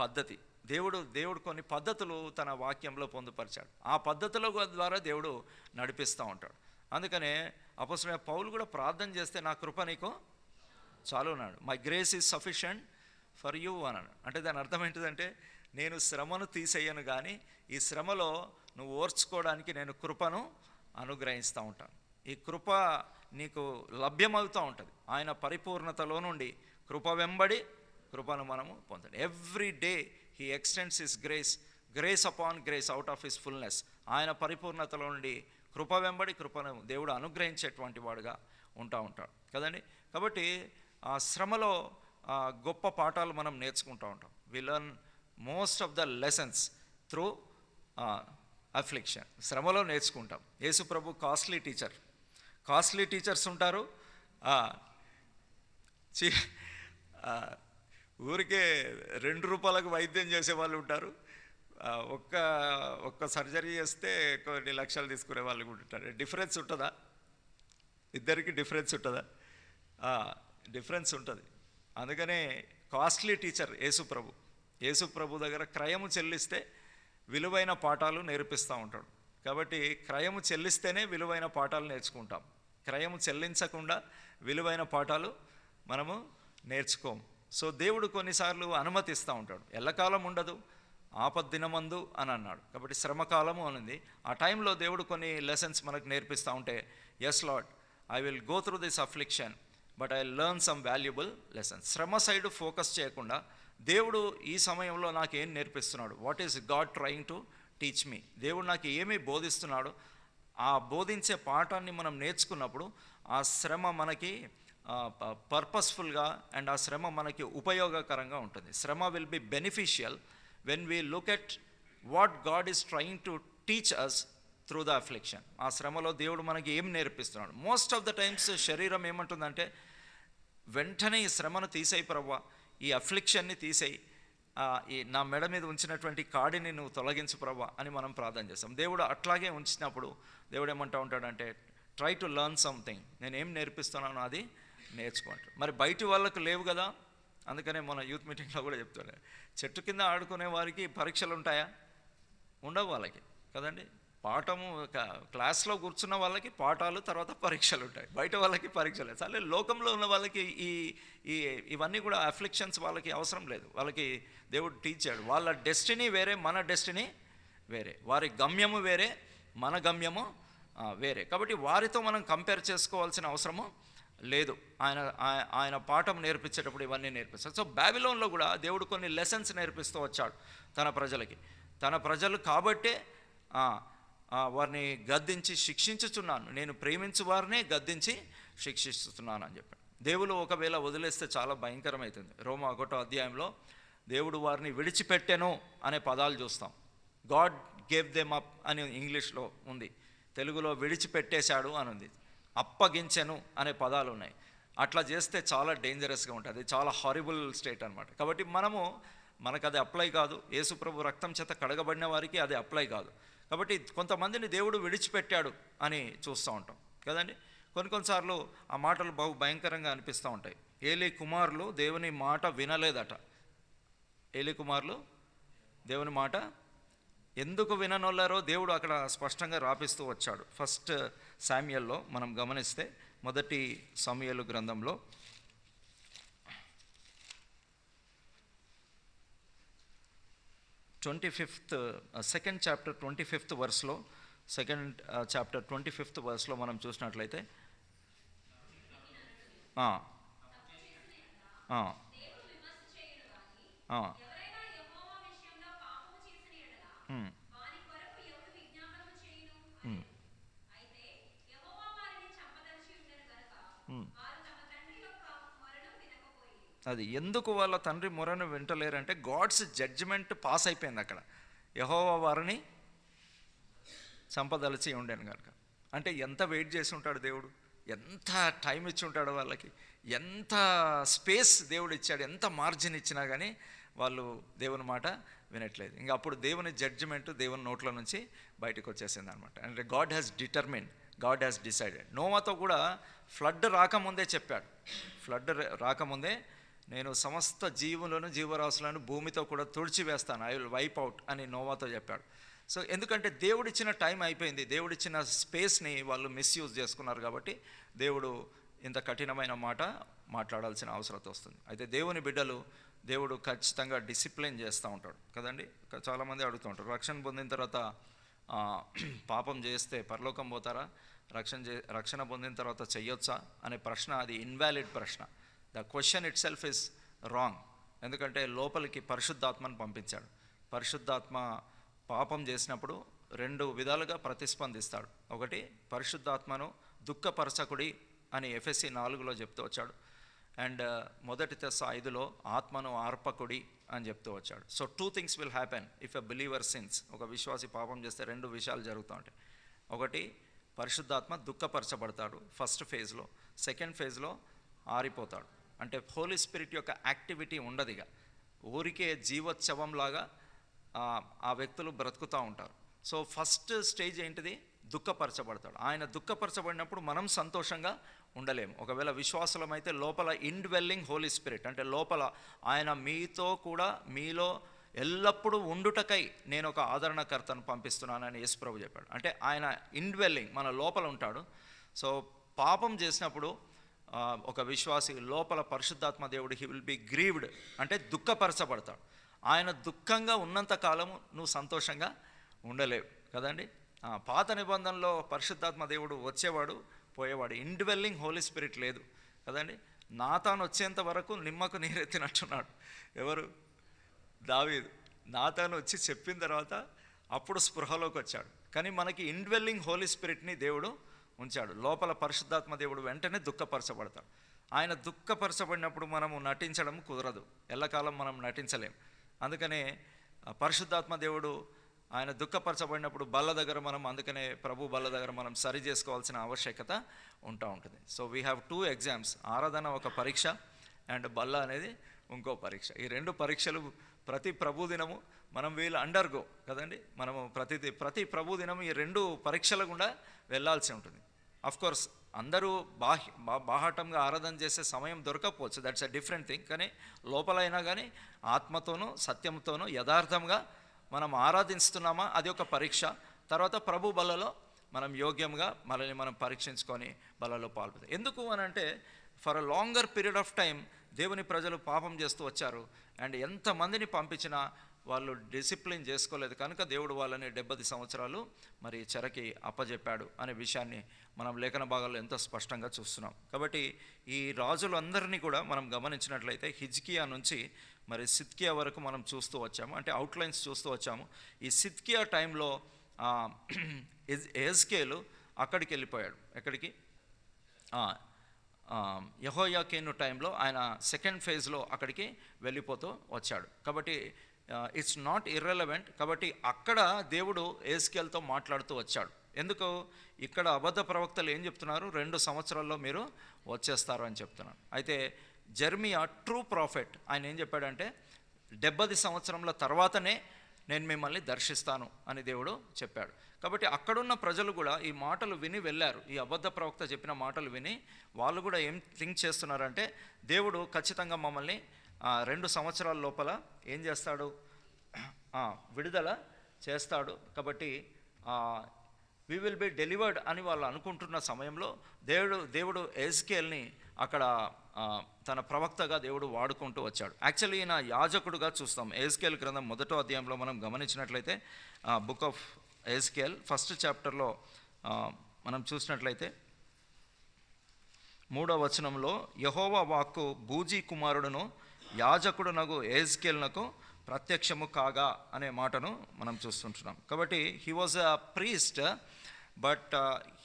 పద్ధతి. దేవుడు కొన్ని పద్ధతులు తన వాక్యంలో పొందుపరిచాడు. ఆ పద్ధతుల ద్వారా దేవుడు నడిపిస్తూ ఉంటాడు. అందుకనే అపోస్తలుడైన పౌలు కూడా ప్రార్థన చేస్తే, నా కృప నీకు చాలు అన్నాడు. My grace is sufficient for you అన్నాడు. అంటే దాని అర్థం ఏంటిదంటే, నేను శ్రమను తీసేయను కానీ ఈ శ్రమలో నువ్వు ఓర్చుకోవడానికి నేను కృపను అనుగ్రహిస్తూ ఉంటాను. ఈ కృప నీకు లభ్యమవుతూ ఉంటుంది. ఆయన పరిపూర్ణతలో నుండి కృప వెంబడి కృపను మనము పొందండి. Every day he extends his grace upon grace out of his fullness. ఆయన పరిపూర్ణతలో నుండి కృప వెంబడి కృపను దేవుడు అనుగ్రహించేటువంటి వాడుగా ఉంటాడు కదండి. కాబట్టి ఆ శ్రమలో గొప్ప పాఠాలు మనం నేర్చుకుంటూ ఉంటాం. We learn most of the lessons through affliction. శ్రమలో నేర్చుకుంటాం. యేసు ప్రభు కాస్ట్లీ టీచర్స్ ఉంటారు. ఊరికే 2 రూపాయలకు వైద్యం చేసే వాళ్ళు ఉంటారు. ఒక్క సర్జరీ చేస్తే కొన్ని లక్షలు తీసుకునే వాళ్ళు కూడా ఉంటారు. డిఫరెన్స్ ఉంటుందా? ఇద్దరికి డిఫరెన్స్ ఉంటుందా? డిఫరెన్స్ ఉంటుంది. అందుకనే కాస్ట్లీ టీచర్ యేసు ప్రభు దగ్గర క్రయము చెల్లిస్తే విలువైన పాఠాలు నేర్పిస్తూ ఉంటాడు. కాబట్టి క్రయము చెల్లిస్తేనే విలువైన పాఠాలు నేర్చుకుంటాం. క్రయము చెల్లించకుండా విలువైన పాఠాలు మనము నేర్చుకోము. సో దేవుడు కొన్నిసార్లు అనుమతిస్తూ ఉంటాడు. ఎల్లకాలం ఉండదు, ఆపద్దినమందు అని అన్నాడు. కాబట్టి శ్రమకాలము అనింది. ఆ టైంలో దేవుడు కొన్ని లెసన్స్ మనకు నేర్పిస్తూ ఉంటే, yes Lord, I will go through this affliction but I learn some valuable lessons. శ్రమ సైడ్ ఫోకస్ చేయకుండా దేవుడు ఈ సమయంలో నాకు ఏం నేర్పిస్తున్నాడు, what is God trying to teach me, దేవుడు నాకు ఏమి బోధిస్తున్నాడు, ఆ బోధించే పాఠాన్ని మనం నేర్చుకున్నప్పుడు ఆ శ్రమ మనకి పర్పస్ఫుల్గా అండ్ ఆ శ్రమ మనకి ఉపయోగకరంగా ఉంటుంది. శ్రమ will be beneficial when we look at what God is trying to teach us through the affliction. ఆ శ్రమలో దేవుడు మనకి ఏం నేర్పిస్తున్నాడు. మోస్ట్ ఆఫ్ ద టైమ్స్ శరీరం ఏమంటుందంటే, వెంటనే ఈ శ్రమను తీసేయి ప్రభువా, ఈ అఫ్లిక్షన్ని తీసేయి, ఈ నా మెడ మీద ఉంచినటువంటి కాడిని నువ్వు తొలగించు ప్రభువా అని మనం ప్రార్థన చేస్తాం. దేవుడు అట్లాగే ఉంచినప్పుడు దేవుడు ఏమంటూ ఉంటాడంటే, ట్రై టు లెర్న్ సంథింగ్, నేనేం నేర్పిస్తున్నానో అది నేర్చుకుంటాడు. మరి బయటి వాళ్ళకు లేవు కదా, అందుకనే మన యూత్ మీటింగ్లో కూడా చెప్తాడు, చెట్టు కింద ఆడుకునే వారికి పరీక్షలు ఉంటాయా? ఉండవు వాళ్ళకి కదండి. పాఠము క్లాస్లో కూర్చున్న వాళ్ళకి పాఠాలు, తర్వాత పరీక్షలు ఉంటాయి. బయట వాళ్ళకి పరీక్షలు. సరే, లోకంలో ఉన్న వాళ్ళకి ఇవన్నీ కూడా అఫ్లిక్షన్స్ వాళ్ళకి అవసరం లేదు. వాళ్ళకి దేవుడు టీచ్ చేయడు. వాళ్ళ డెస్టినీ వేరే, మన డెస్టినీ వేరే. వారి గమ్యము వేరే, మన గమ్యము వేరే. కాబట్టి వారితో మనం కంపేర్ చేసుకోవాల్సిన అవసరము లేదు. ఆయన పాఠం నేర్పించేటప్పుడు ఇవన్నీ నేర్పిస్తాడు. సో బాబిలోన్లో కూడా దేవుడు కొన్ని లెసన్స్ నేర్పిస్తూ వచ్చాడు తన ప్రజలు కాబట్టే వారిని గద్దించి శిక్షించుచున్నాను, నేను ప్రేమించు వారినే గద్దించి శిక్షిస్తున్నాను అని చెప్పాడు. దేవుడు ఒకవేళ వదిలేస్తే చాలా భయంకరమవుతుంది. రోమా 1వ అధ్యాయంలో దేవుడు వారిని విడిచిపెట్టెను అనే పదాలు చూస్తాం. గాడ్ గేవ్ దెమ్ అప్ అని ఇంగ్లీష్లో ఉంది, తెలుగులో విడిచిపెట్టేశాడు అని ఉంది. అప్పగించెను అనే పదాలు ఉన్నాయి. అట్లా చేస్తే చాలా డేంజరస్గా ఉంటుంది, చాలా హారిబుల్ స్టేట్ అనమాట. కాబట్టి మనకు అది అప్లై కాదు. యేసు ప్రభు రక్తం చేత కడగబడిన వారికి అది అప్లై కాదు. కాబట్టి కొంతమందిని దేవుడు విడిచిపెట్టాడు అని చూస్తూ ఉంటాం కదండి. కొన్నిసార్లు ఆ మాటలు బహు భయంకరంగా అనిపిస్తూ ఉంటాయి. ఏలీ కుమారులు దేవుని మాట వినలేదట. ఏలీ కుమారులు దేవుని మాట ఎందుకు విననొల్లారో దేవుడు అక్కడ స్పష్టంగా రాపిస్తూ వచ్చాడు. 1 శామ్యూయల్లో మనం గమనిస్తే, 1 సమూయేలు గ్రంథంలో 2nd chapter 25th వర్స్లో, 2nd chapter 25th వర్స్లో మనం చూసినట్లయితే అది ఎందుకు వాళ్ళ తండ్రి మొరను వింటలేరంటే, గాడ్స్ జడ్జిమెంట్ పాస్ అయిపోయింది అక్కడ. యెహోవా వారిని చంపదలిచి ఉండేను కనుక. అంటే ఎంత వెయిట్ చేసి ఉంటాడు దేవుడు, ఎంత టైం ఇచ్చి ఉంటాడు వాళ్ళకి, ఎంత స్పేస్ దేవుడు ఇచ్చాడు, ఎంత మార్జిన్ ఇచ్చినా కానీ వాళ్ళు దేవుని మాట వినట్లేదు. ఇంకా అప్పుడు దేవుని జడ్జిమెంట్ దేవుని నోట్ల నుంచి బయటకు వచ్చేసింది అనమాట. అంటే God has determine, God has decided. నోవాతో కూడా ఫ్లడ్ రాకముందే చెప్పాడు. ఫ్లడ్ రాకముందే నేను సమస్త జీవులను, జీవరాశులను భూమితో కూడా తుడిచివేస్తాను, ఐ విల్ వైప్ అవుట్ అని నోవాతో చెప్పాడు. సో ఎందుకంటే దేవుడిచ్చిన టైం అయిపోయింది, దేవుడిచ్చిన స్పేస్ని వాళ్ళు మిస్యూజ్ చేసుకున్నారు. కాబట్టి దేవుడు ఇంత కఠినమైన మాట మాట్లాడాల్సిన అవసరం వస్తుంది. అయితే దేవుని బిడ్డలు దేవుడు ఖచ్చితంగా డిసిప్లిన్ చేస్తూ ఉంటాడు కదండి. చాలామంది అడుగుతూ ఉంటారు, రక్షణ పొందిన తర్వాత పాపం చేస్తే పరలోకం పోతారా, రక్షణ పొందిన తర్వాత చెయ్యొచ్చా అనే ప్రశ్న, అది ఇన్వాలిడ్ ప్రశ్న. The question it self is wrong. ఎందుకంటే లోపలికి పరిశుద్ధాత్మను పంపించాడు. పరిశుద్ధాత్మ పాపం చేసినప్పుడు రెండు విధాలుగా ప్రతిస్పందిస్తాడు. ఒకటి, పరిశుద్ధాత్మను దుఃఖపరచకుడి అని ఎఫెసీ 4లో చెప్తూ వచ్చాడు. అండ్ మొదటి తెస్స 5లో ఆత్మను ఆర్పకుడి అని చెప్తూ వచ్చాడు. So 2 things will happen if a believer since. ఒక విశ్వాసి పాపం చేస్తే 2 విషయాలు జరుగుతూ ఉంటాయి. ఒకటి, పరిశుద్ధాత్మ దుఃఖపరచబడతాడు ఫస్ట్ ఫేజ్లో. సెకండ్ ఫేజ్లో ఆరిపోతాడు. అంటే హోలీ స్పిరిట్ యొక్క యాక్టివిటీ ఉండదు. ఇక ఊరికే జీవోత్సవంలాగా ఆ వ్యక్తులు బ్రతుకుతూ ఉంటారు. సో ఫస్ట్ స్టేజ్ ఏంటిది? దుఃఖపరచబడతాడు. ఆయన దుఃఖపరచబడినప్పుడు మనం సంతోషంగా ఉండలేము. ఒకవేళ విశ్వాసులమైతే లోపల ఇన్డ్వెల్లింగ్ హోలీ స్పిరిట్, అంటే లోపల ఆయన మీతో కూడా మీలో ఎల్లప్పుడూ ఉండుటకై నేను ఒక ఆదరణకర్తను పంపిస్తున్నానని యేసుప్రభు చెప్పాడు. అంటే ఆయన ఇన్డ్వెల్లింగ్ మన లోపల ఉంటాడు. సో పాపం చేసినప్పుడు ఒక విశ్వాసి లోపల పరిశుద్ధాత్మ దేవుడు హీ విల్ బి గ్రీవ్డ్, అంటే దుఃఖపరచబడతాడు. ఆయన దుఃఖంగా ఉన్నంత కాలము నువ్వు సంతోషంగా ఉండలేవు కదండి. పాత నిబంధనలో పరిశుద్ధాత్మ దేవుడు వచ్చేవాడు పోయేవాడు, ఇన్డ్వెల్లింగ్ హోలీ స్పిరిట్ లేదు కదండి. నాతాను వచ్చేంత వరకు నిమ్మకు నీరెత్తినట్టున్నాడు. ఎవరు? దావీదు. నాతాను వచ్చి చెప్పిన తర్వాత అప్పుడు స్పృహలోకి వచ్చాడు. కానీ మనకి ఇన్డ్వెల్లింగ్ హోలీ స్పిరిట్ని దేవుడు ఉంచాడు. లోపల పరిశుద్ధాత్మ దేవుడు వెంటనే దుఃఖపరచబడతాడు. ఆయన దుఃఖపరచబడినప్పుడు మనము నటించడం కుదరదు, ఎల్లకాలం మనం నటించలేం. అందుకనే పరిశుద్ధాత్మ దేవుడు ఆయన దుఃఖపరచబడినప్పుడు బల్ల దగ్గర మనం, అందుకనే ప్రభు బల్ల దగ్గర మనం సరి చేసుకోవాల్సిన ఆవశ్యకత ఉంటుంది. So we have 2 exams. ఆరాధన ఒక పరీక్ష అండ్ బల్ల అనేది ఇంకో పరీక్ష. ఈ 2 పరీక్షలు ప్రతి ప్రభు దినము మనం వీళ్ళు అండర్గో కదండి. మనము ప్రతి ప్రభు దినము ఈ 2 పరీక్షల గుండా వెళ్ళాల్సి ఉంటుంది. అఫ్కోర్స్ అందరూ బాహాటంగా ఆరాధన చేసే సమయం దొరకకపోవచ్చు, దట్స్ ఎ డిఫరెంట్ థింగ్. కానీ లోపలైనా కానీ ఆత్మతోనూ సత్యంతోనూ యథార్థంగా మనం ఆరాధిస్తున్నామా, అది ఒక పరీక్ష. తర్వాత ప్రభు బలలో మనం యోగ్యంగా మనల్ని మనం పరీక్షించుకొని బలలో పాల్పొందాం. ఎందుకు అని అంటే for a longer period of time దేవుని ప్రజలు పాపం చేస్తూ వచ్చారు. అండ్ ఎంతమందిని పంపించినా వాళ్ళు డిసిప్లిన్ చేసుకోలేదు కనుక దేవుడు వాళ్ళని 70 సంవత్సరాలు మరి చెరకి అప్పజెప్పాడు అనే విషయాన్ని మనం లేఖన భాగాల్లో ఎంతో స్పష్టంగా చూస్తున్నాం. కాబట్టి ఈ రాజులందరినీ కూడా మనం గమనించినట్లయితే హిజ్కియా నుంచి మరి సిద్కియా వరకు మనం చూస్తూ వచ్చాము, అంటే అవుట్లైన్స్ చూస్తూ వచ్చాము. ఈ సిద్కియా టైంలో ఎజ్కేలు అక్కడికి వెళ్ళిపోయాడు. ఎక్కడికి? యెహోయాకీను టైంలో ఆయన సెకండ్ ఫేజ్లో అక్కడికి వెళ్ళిపోతూ వచ్చాడు. కాబట్టి ఇట్స్ నాట్ ఇర్రెలవెంట్. కాబట్టి అక్కడ దేవుడు ఎజ్కేల్తో మాట్లాడుతూ వచ్చాడు. ఎందుకు? ఇక్కడ అబద్ధ ప్రవక్తలు ఏం చెప్తున్నారు? 2 సంవత్సరాల్లో మీరు వచ్చేస్తారు అని చెప్తున్నారు. అయితే జెర్మియా ట్రూ ప్రాఫెట్, ఆయన ఏం చెప్పాడంటే 70 సంవత్సరంల తర్వాతనే నేను మిమ్మల్ని దర్శిస్తాను అని దేవుడు చెప్పాడు. కాబట్టి అక్కడున్న ప్రజలు కూడా ఈ మాటలు విని వెళ్ళారు. ఈ అబద్ధ ప్రవక్త చెప్పిన మాటలు విని వాళ్ళు కూడా ఏం థింక్ చేస్తున్నారంటే దేవుడు ఖచ్చితంగా మమ్మల్ని 2 సంవత్సరాల లోపల ఏం చేస్తాడు? విడుదల చేస్తాడు. కాబట్టి వి విల్ బి డెలివర్డ్ అని వాళ్ళు అనుకుంటున్న సమయంలో దేవుడు ఎజ్కేల్ని అక్కడ తన ప్రవక్తగా దేవుడు వాడుకుంటూ వచ్చాడు. యాక్చువల్లీ ఈయన యాజకుడుగా చూస్తాం. ఎజ్కేల్ గ్రంథం 1వ అధ్యాయంలో మనం గమనించినట్లయితే బుక్ ఆఫ్ ఎజ్కేల్ 1st చాప్టర్లో మనం చూసినట్లయితే 3వ వచనంలో యెహోవా వాక్కు బూజీ కుమారుడును యాజకుడునగు ఎజ్కేల్నకు ప్రత్యక్షము కాగా అనే మాటను మనం చూస్తుంటున్నాం. కాబట్టి he was a priest but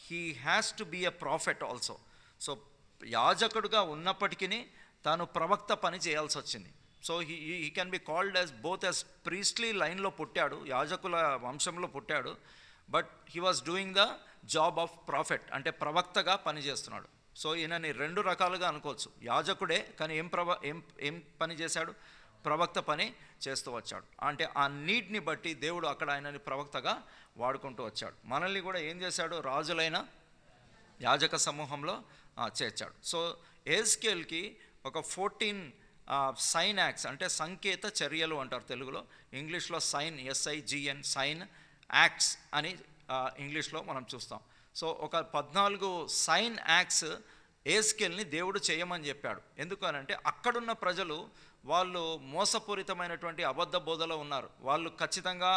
he has to be a prophet also. So యాజకుడుగా ఉన్నప్పటికీ తాను ప్రవక్త పని చేయాల్సి వచ్చింది. So he can be called as both as priestly లైన్లో పుట్టాడు, యాజకుల వంశంలో పుట్టాడు, but he was doing the job of prophet, అంటే ప్రవక్తగా పనిచేస్తున్నాడు. సో ఈయనని 2 రకాలుగా అనుకోవచ్చు. యాజకుడే, కానీ ఏం పని చేశాడు? ప్రవక్త పని చేస్తూ వచ్చాడు. అంటే ఆ నీడ్ని బట్టి దేవుడు అక్కడ ఆయనని ప్రవక్తగా వాడుకుంటూ వచ్చాడు. మనల్ని కూడా ఏం చేశాడు? రాజులైన యాజక సమూహంలో చేర్చాడు. సో ఎజ్కేల్కి ఒక 14 సైన్ యాక్ట్స్, అంటే సంకేత చర్యలు అంటారు తెలుగులో, ఇంగ్లీష్లో సైన్, SIGN, సైన్ యాక్ట్స్ అని ఇంగ్లీష్లో మనం చూస్తాం. సో ఒక 14 సైన్ యాక్ట్స్ ఎజ్కేల్ని దేవుడు చేయమని చెప్పాడు. ఎందుకు అని అంటే అక్కడున్న ప్రజలు వాళ్ళు మోసపూరితమైనటువంటి అబద్ధ బోధలో ఉన్నారు. వాళ్ళు ఖచ్చితంగా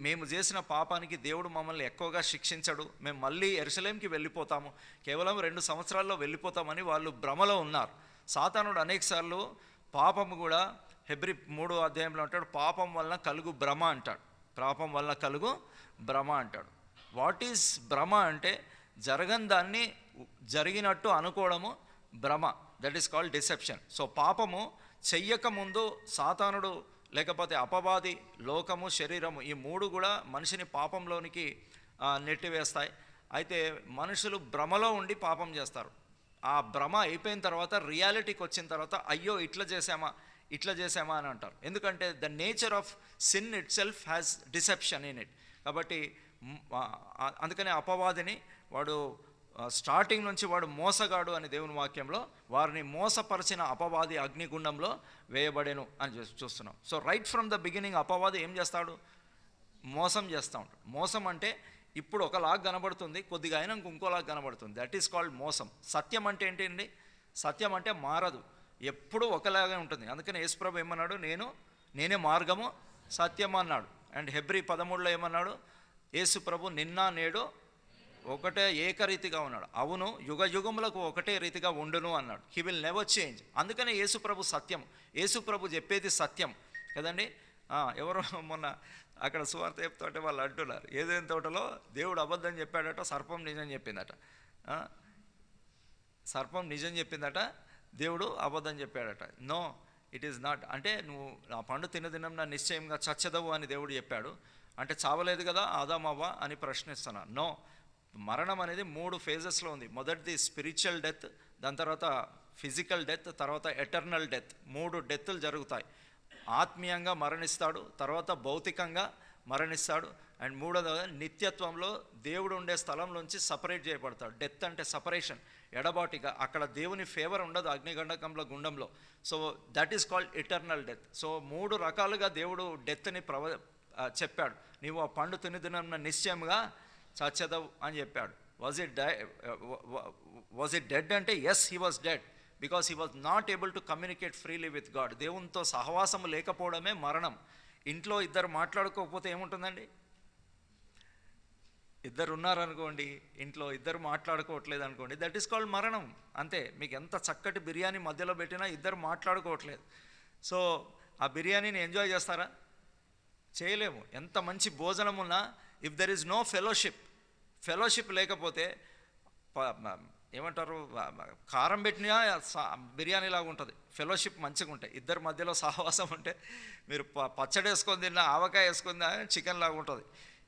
మేము చేసిన పాపానికి దేవుడు మమ్మల్ని ఎక్కువగా శిక్షించడు, మేము మళ్ళీ యెరూషలేంకి వెళ్ళిపోతాము, కేవలం 2 సంవత్సరాల్లో వెళ్ళిపోతామని వాళ్ళు భ్రమలో ఉన్నారు. సాతానుడు అనేకసార్లు పాపము కూడా హెబ్రీ 3వ అధ్యాయంలో అంటాడు, పాపం వలన కలుగు భ్రమ అంటాడు. పాపం వలన కలుగు భ్రమ అంటాడు. వాట్ ఈజ్ భ్రమ అంటే జరగని దాన్ని జరిగినట్టు అనుకోవడము భ్రమ. That is called deception. So పాపము చెయ్యకముందు సాతానుడు లేకపోతే అపవాది, లోకము, శరీరము, ఈ మూడు కూడా మనిషిని పాపంలోనికి నెట్టివేస్తాయి. అయితే మనుషులు భ్రమలో ఉండి పాపం చేస్తారు. ఆ భ్రమ అయిపోయిన తర్వాత రియాలిటీకి వచ్చిన తర్వాత అయ్యో ఇట్లా చేసామా అని అంటారు. ఎందుకంటే the nature of sin it self has deception in it. కాబట్టి అందుకనే అపవాదిని వాడు స్టార్టింగ్ నుంచి వాడు మోసగాడు అని దేవుని వాక్యంలో, వారిని మోసపరిచిన అపవాది అగ్నిగుండంలో వేయబడెను అని చూస్తున్నాం. So right from the beginning అపవాది ఏం చేస్తాడు? మోసం చేస్తూ ఉంటాడు. మోసం అంటే ఇప్పుడు ఒకలాగా కనబడుతుంది, కొద్దిగా అయినా ఇంకోలాగా కనబడుతుంది. దట్ ఈస్ కాల్డ్ మోసం. సత్యం అంటే ఏంటండి? సత్యం అంటే మారదు, ఎప్పుడూ ఒకలాగే ఉంటుంది. అందుకని యేసుప్రభు ఏమన్నాడు? నేనే మార్గము సత్యం అన్నాడు. అండ్ హెబ్రీ 13లో ఏమన్నాడు? యేసుప్రభు నిన్న నేడు ఒకటే ఏకరీతిగా ఉన్నాడు. అవును, యుగ యుగములకు ఒకటే రీతిగా ఉండును అన్నాడు. He will never change. అందుకనే యేసుప్రభు సత్యం. యేసుప్రభు చెప్పేది సత్యం కదండి. ఎవరో మొన్న అక్కడ సువార్త చెప్తుంటే వాళ్ళు అంటున్నారు, ఏదైనా తోటలో దేవుడు అబద్ధం చెప్పాడట, సర్పం నిజం చెప్పిందట. సర్పం నిజం చెప్పిందట, దేవుడు అబద్ధం చెప్పాడట. No, it is not. అంటే నువ్వు ఆ పండు తినదినం నా నిశ్చయంగా చచ్చదవు అని దేవుడు చెప్పాడు. అంటే చావలేదు కదా ఆదామవ్వ అని ప్రశ్నిస్తున్నా. నో, మరణం అనేది 3 ఫేజెస్లో ఉంది. మొదటిది స్పిరిచువల్ డెత్, దాని తర్వాత ఫిజికల్ డెత్, తర్వాత ఎటర్నల్ డెత్. 3 డెత్తులు జరుగుతాయి. ఆత్మీయంగా మరణిస్తాడు, తర్వాత భౌతికంగా మరణిస్తాడు, అండ్ మూడోది నిత్యత్వంలో దేవుడు ఉండే స్థలంలోంచి సపరేట్ చేయబడతాడు. డెత్ అంటే సపరేషన్, ఎడబాటిగా. అక్కడ దేవుని ఫేవర్ ఉండదు అగ్నిగండకంలో, గుండంలో. So that is called eternal death. So 3 రకాలుగా దేవుడు డెత్ని చెప్పాడు. నీవు ఆ పండు తినదిన నిశ్చయంగా చచ్చదవు అని చెప్పాడు. వాజ్ ఇట్ డెడ్ అంటే yes, he was dead because he was not able to communicate freely with God. దేవునితో సహవాసము లేకపోవడమే మరణం. ఇంట్లో ఇద్దరు మాట్లాడుకోకపోతే ఏముంటుందండి? ఇద్దరు ఉన్నారనుకోండి, ఇంట్లో ఇద్దరు మాట్లాడుకోవట్లేదు అనుకోండి, దట్ ఈస్ కాల్డ్ మరణం. అంతే. మీకు ఎంత చక్కటి బిర్యానీ మధ్యలో పెట్టినా ఇద్దరు మాట్లాడుకోవట్లేదు. సో ఆ బిర్యానీని ఎంజాయ్ చేస్తారా? చేయలేము. ఎంత మంచి భోజనం ఉన్నా if there is no fellowship లేకపోతే ఏమంటారు, కారం పెట్టినా బిర్యానీ లాగా ఉంటుంది. ఫెలోషిప్ మంచిగా ఉంటాయి. ఇద్దరి మధ్యలో సహవాసం ఉంటే మీరు పచ్చడి వేసుకొని తిన్నా, ఆవకాయ వేసుకొని తిన్నా చికెన్ లాగా ఉంటుంది.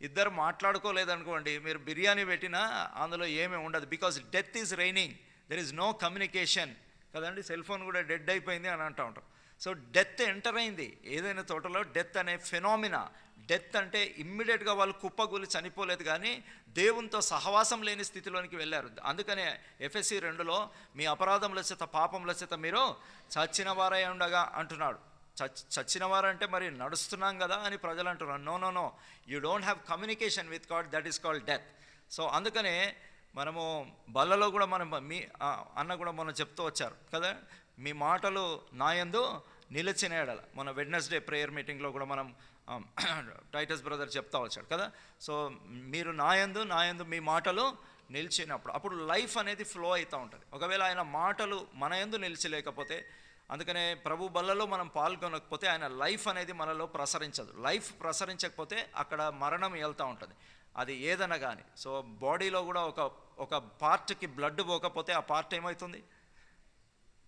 ఇద్దరు మాట్లాడుకోలేదనుకోండి, మీరు బిర్యానీ పెట్టినా అందులో ఏమీ ఉండదు. Because death is reigning, there is no communication కదండి. సెల్ ఫోన్ కూడా డెడ్ అయిపోయింది అని అంటూ ఉంటాం. సో డెత్ ఎంటర్ అయింది ఏదైనా తోటలో. డెత్ అనే ఫెనామినా. డెత్ అంటే ఇమ్మీడియట్గా వాళ్ళు కుప్పగూలి చనిపోలేదు, కానీ దేవునితో సహవాసం లేని స్థితిలోనికి వెళ్ళారు. అందుకనే ఎఫెసీ 2లో మీ అపరాధముల చేత పాపముల చేత మీరు చచ్చిన వారై ఉండగా అంటున్నాడు. చచ్చిన వారంటే మరి నడుస్తున్నాం కదా అని ప్రజలు అంటున్నారు. No, you don't have communication with God, that is called death. So అందుకనే మనము బల్లలో కూడా మనం మీ అన్న కూడా మనం చెప్తూ వచ్చారు కదా, మీ మాటలు నాయందు నిలిచిన ఎడల. మన వెడ్నెస్డే ప్రేయర్ మీటింగ్లో కూడా మనం టైటస్ బ్రదర్ చెప్తా వచ్చాడు కదా. సో మీరు నాయందు మీ మాటలు నిలిచినప్పుడు, అప్పుడు లైఫ్ అనేది ఫ్లో అవుతూ ఉంటుంది. ఒకవేళ ఆయన మాటలు మన యందు నిలిచలేకపోతే, అందుకనే ప్రభు బల్లలో మనం పాల్గొనకపోతే ఆయన లైఫ్ అనేది మనలో ప్రసరించదు. లైఫ్ ప్రసరించకపోతే అక్కడ మరణం వెళ్తూ ఉంటుంది. అది ఏదైనా కానీ. సో బాడీలో కూడా ఒక పార్ట్కి బ్లడ్ పోకపోతే ఆ పార్ట్ ఏమవుతుంది?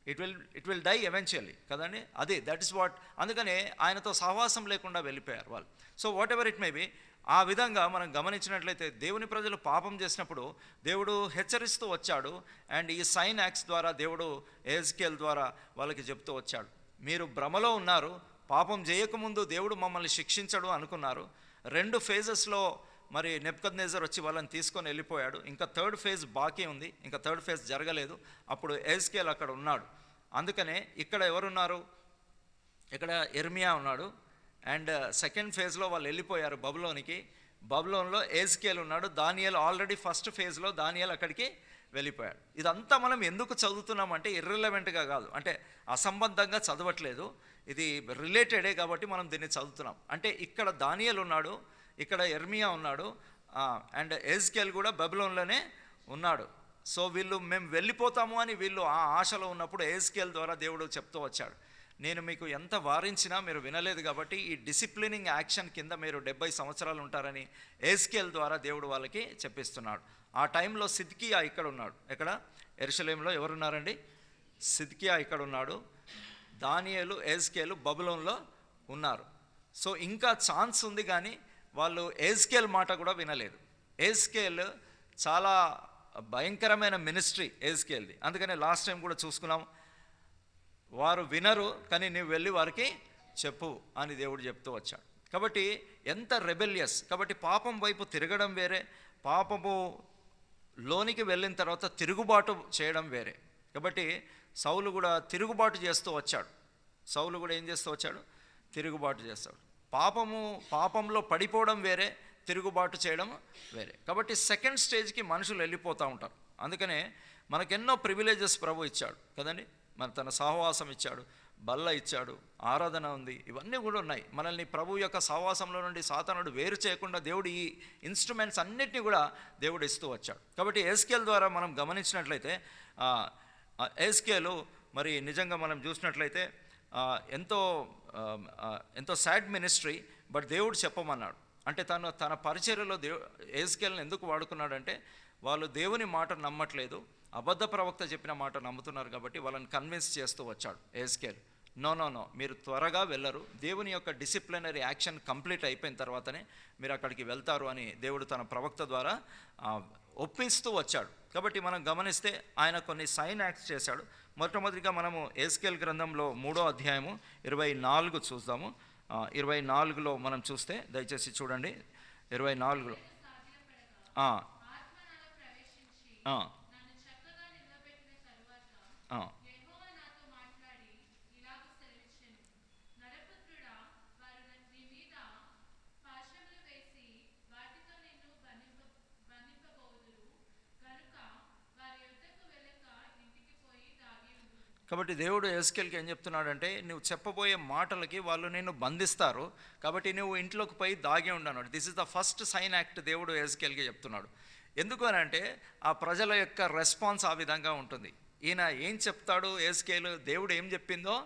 ఇట్ విల్ డై ఎవెన్చువల్లీ కదండి. అదే దట్ ఈస్ వాట్. అందుకనే ఆయనతో సహవాసం లేకుండా వెళ్ళిపోయారు వాళ్ళు. So what ever it may be, ఆ విధంగా మనం గమనించినట్లయితే దేవుని ప్రజలు పాపం చేసినప్పుడు దేవుడు హెచ్చరిస్తూ వచ్చాడు. అండ్ ఈ సైన్ యాక్ట్స్ ద్వారా దేవుడు ఎహెజ్కేల్ ద్వారా వాళ్ళకి చెప్తూ వచ్చాడు, మీరు భ్రమలో ఉన్నారు, పాపం చేయకముందు దేవుడు మమ్మల్ని శిక్షించడు అనుకున్నారు. 2 ఫేజెస్లో మరి నెబుకద్నెజర్ వచ్చి వాళ్ళని తీసుకొని వెళ్ళిపోయాడు. ఇంకా 3rd ఫేజ్ బాకీ ఉంది, ఇంకా 3rd ఫేజ్ జరగలేదు. అప్పుడు ఎహెజ్కేల్ అక్కడ ఉన్నాడు. అందుకనే ఇక్కడ ఎవరున్నారు? ఇక్కడ యెర్మియా ఉన్నాడు. అండ్ 2nd ఫేజ్లో వాళ్ళు వెళ్ళిపోయారు బబులోనికి. బబులోన్లో ఎహెజ్కేల్ ఉన్నాడు. దానియేల్ ఆల్రెడీ 1st ఫేజ్లో దానియేల్ అక్కడికి వెళ్ళిపోయాడు. ఇదంతా మనం ఎందుకు చదువుతున్నామంటే ఇర్రిలవెంట్గా కాదు, అంటే అసంబద్ధంగా చదవట్లేదు, ఇది రిలేటెడే కాబట్టి మనం దీన్ని చదువుతున్నాం. అంటే ఇక్కడ దానియేల్ ఉన్నాడు, ఇక్కడ యెర్మియా ఉన్నాడు, అండ్ ఎహెజ్కేల్ కూడా బబులోన్లోనే ఉన్నాడు. సో మేము వెళ్ళిపోతాము అని వీళ్ళు ఆ ఆశలో ఉన్నప్పుడు ఎహెజ్కేల్ ద్వారా దేవుడు చెప్తూ వచ్చాడు, నేను మీకు ఎంత వారించినా మీరు వినలేదు కాబట్టి ఈ డిసిప్లినింగ్ యాక్షన్ కింద మీరు 70 సంవత్సరాలు ఉంటారని ఎహెజ్కేలు ద్వారా దేవుడు వాళ్ళకి చెప్పిస్తున్నాడు. ఆ టైంలో సిద్కియా ఇక్కడ ఉన్నాడు. ఎక్కడ? యెరూషలేములో ఎవరున్నారండి? సిద్కియా ఇక్కడ ఉన్నాడు. దానియేలు, ఎహెజ్కేలు బబులోన్లో ఉన్నారు. సో ఇంకా ఛాన్స్ ఉంది, కానీ వాళ్ళు ఎహెజ్కేలు మాట కూడా వినలేదు. ఎహెజ్కేలు చాలా భయంకరమైన మినిస్ట్రీ ఎహెజ్కేల్ది. అందుకనే లాస్ట్ టైం కూడా చూసుకున్నాం, వారు వినరు కానీ నీవు వెళ్ళి వారికి చెప్పు అని దేవుడు చెప్తూ వచ్చాడు. కాబట్టి ఎంత రెబెలియస్. కాబట్టి పాపం వైపు తిరగడం వేరే, పాపము లోనికి వెళ్ళిన తర్వాత తిరుగుబాటు చేయడం వేరే. కాబట్టి సౌలు కూడా తిరుగుబాటు చేస్తూ వచ్చాడు. సౌలు కూడా ఏం చేస్తూ వచ్చాడు? తిరుగుబాటు చేస్తాడు. పాపంలో పడిపోవడం వేరే, తిరుగుబాటు చేయడం వేరే. కాబట్టి సెకండ్ స్టేజ్కి మనుషులు వెళ్ళిపోతూ ఉంటారు. అందుకనే మనకెన్నో ప్రివిలేజెస్ ప్రభు ఇచ్చాడు కదండి. మన తన సహవాసం ఇచ్చాడు, బల్ల ఇచ్చాడు, ఆరాధన ఉంది, ఇవన్నీ కూడా ఉన్నాయి. మనల్ని ప్రభు యొక్క సహవాసంలో నుండి సాతానుడు వేరు చేయకుండా దేవుడు ఈ ఇన్స్ట్రుమెంట్స్ అన్నిటినీ కూడా దేవుడు ఇస్తూ వచ్చాడు. కాబట్టి ఎహెజ్కేలు ద్వారా మనం గమనించినట్లయితే ఎహెజ్కేలు మరి నిజంగా మనం చూసినట్లయితే ఎంతో సాడ్ మినిస్ట్రీ. బట్ దేవుడు చెప్పమన్నాడు. అంటే తన పరిచర్యలో ఎహెజ్కేలుని ఎందుకు వాడుకున్నాడంటే వాళ్ళు దేవుని మాట నమ్మట్లేదు, అబద్ధ ప్రవక్త చెప్పిన మాట నమ్ముతున్నారు కాబట్టి వాళ్ళని కన్విన్స్ చేస్తూ వచ్చాడు ఎహెజ్కేలు. నో, మీరు త్వరగా వెళ్ళరు, దేవుని యొక్క డిసిప్లినరీ యాక్షన్ కంప్లీట్ అయిపోయిన తర్వాతనే మీరు అక్కడికి వెళ్తారు అని దేవుడు తన ప్రవక్త ద్వారా ఒప్పిస్తూ వచ్చాడు. కాబట్టి మనం గమనిస్తే ఆయన కొన్ని సైన్ యాక్ట్స్ చేశాడు. మొట్టమొదటిగా మనము ఎహెజ్కేలు గ్రంథంలో 3వ అధ్యాయము 24 చూద్దాము. 24లో మనం చూస్తే, దయచేసి చూడండి 24లో. కాబట్టి దేవుడు ఎహెజ్కేలుకి ఏం చెప్తున్నాడంటే, నువ్వు చెప్పబోయే మాటలకి వాళ్ళు నిన్ను బంధిస్తారు, కాబట్టి నువ్వు ఇంట్లోకి పోయి దాగి ఉండన్నాడు. This is the first sign act దేవుడు ఎహెజ్కేలుకి చెప్తున్నాడు. ఎందుకు అని అంటే ఆ ప్రజల యొక్క రెస్పాన్స్ ఆ విధంగా ఉంటుంది. ఈయన ఏం చెప్తాడు ఎహెజ్కేలు, దేవుడు ఏం చెప్పిందో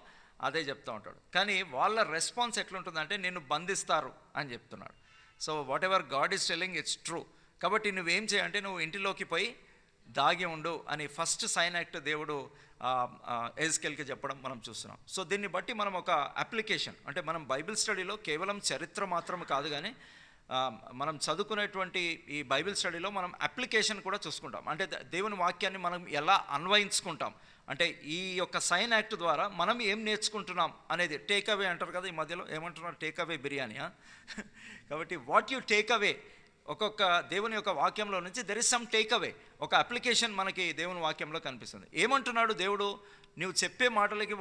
అదే చెప్తూ ఉంటాడు. కానీ వాళ్ళ రెస్పాన్స్ ఎట్లుంటుందంటే నిన్ను బంధిస్తారు అని చెప్తున్నాడు. So what ever God is telling it's true. కాబట్టి నువ్వేం చేయంటే నువ్వు ఇంటిలోకి పోయి దాగి ఉండు అని ఫస్ట్ సైన్ యాక్ట్ దేవుడు ఎహెజ్కేలుకి చెప్పడం మనం చూస్తున్నాం. సో దీన్ని బట్టి మనం ఒక అప్లికేషన్, అంటే మనం బైబిల్ స్టడీలో కేవలం చరిత్ర మాత్రం కాదు, కానీ మనం చదువుకునేటువంటి ఈ బైబిల్ స్టడీలో మనం అప్లికేషన్ కూడా చూసుకుంటాం. అంటే దేవుని వాక్యాన్ని మనం ఎలా అన్వయించుకుంటాం, అంటే ఈ యొక్క సైన్ యాక్ట్ ద్వారా మనం ఏం నేర్చుకుంటున్నాం అనేది. టేక్ అవే అంటారు కదా, ఈ మధ్యలో ఏమంటున్నారు, టేక్ అవే బిర్యానీయా. కాబట్టి వాట్ యు టేక్ అవే, ఒక్కొక్క దేవుని యొక్క వాక్యంలో నుంచి there is some take away, ఒక అప్లికేషన్ మనకి దేవుని వాక్యంలో కనిపిస్తుంది. ఏమంటున్నాడు దేవుడు, నువ్వు చెప్పే మాటలకి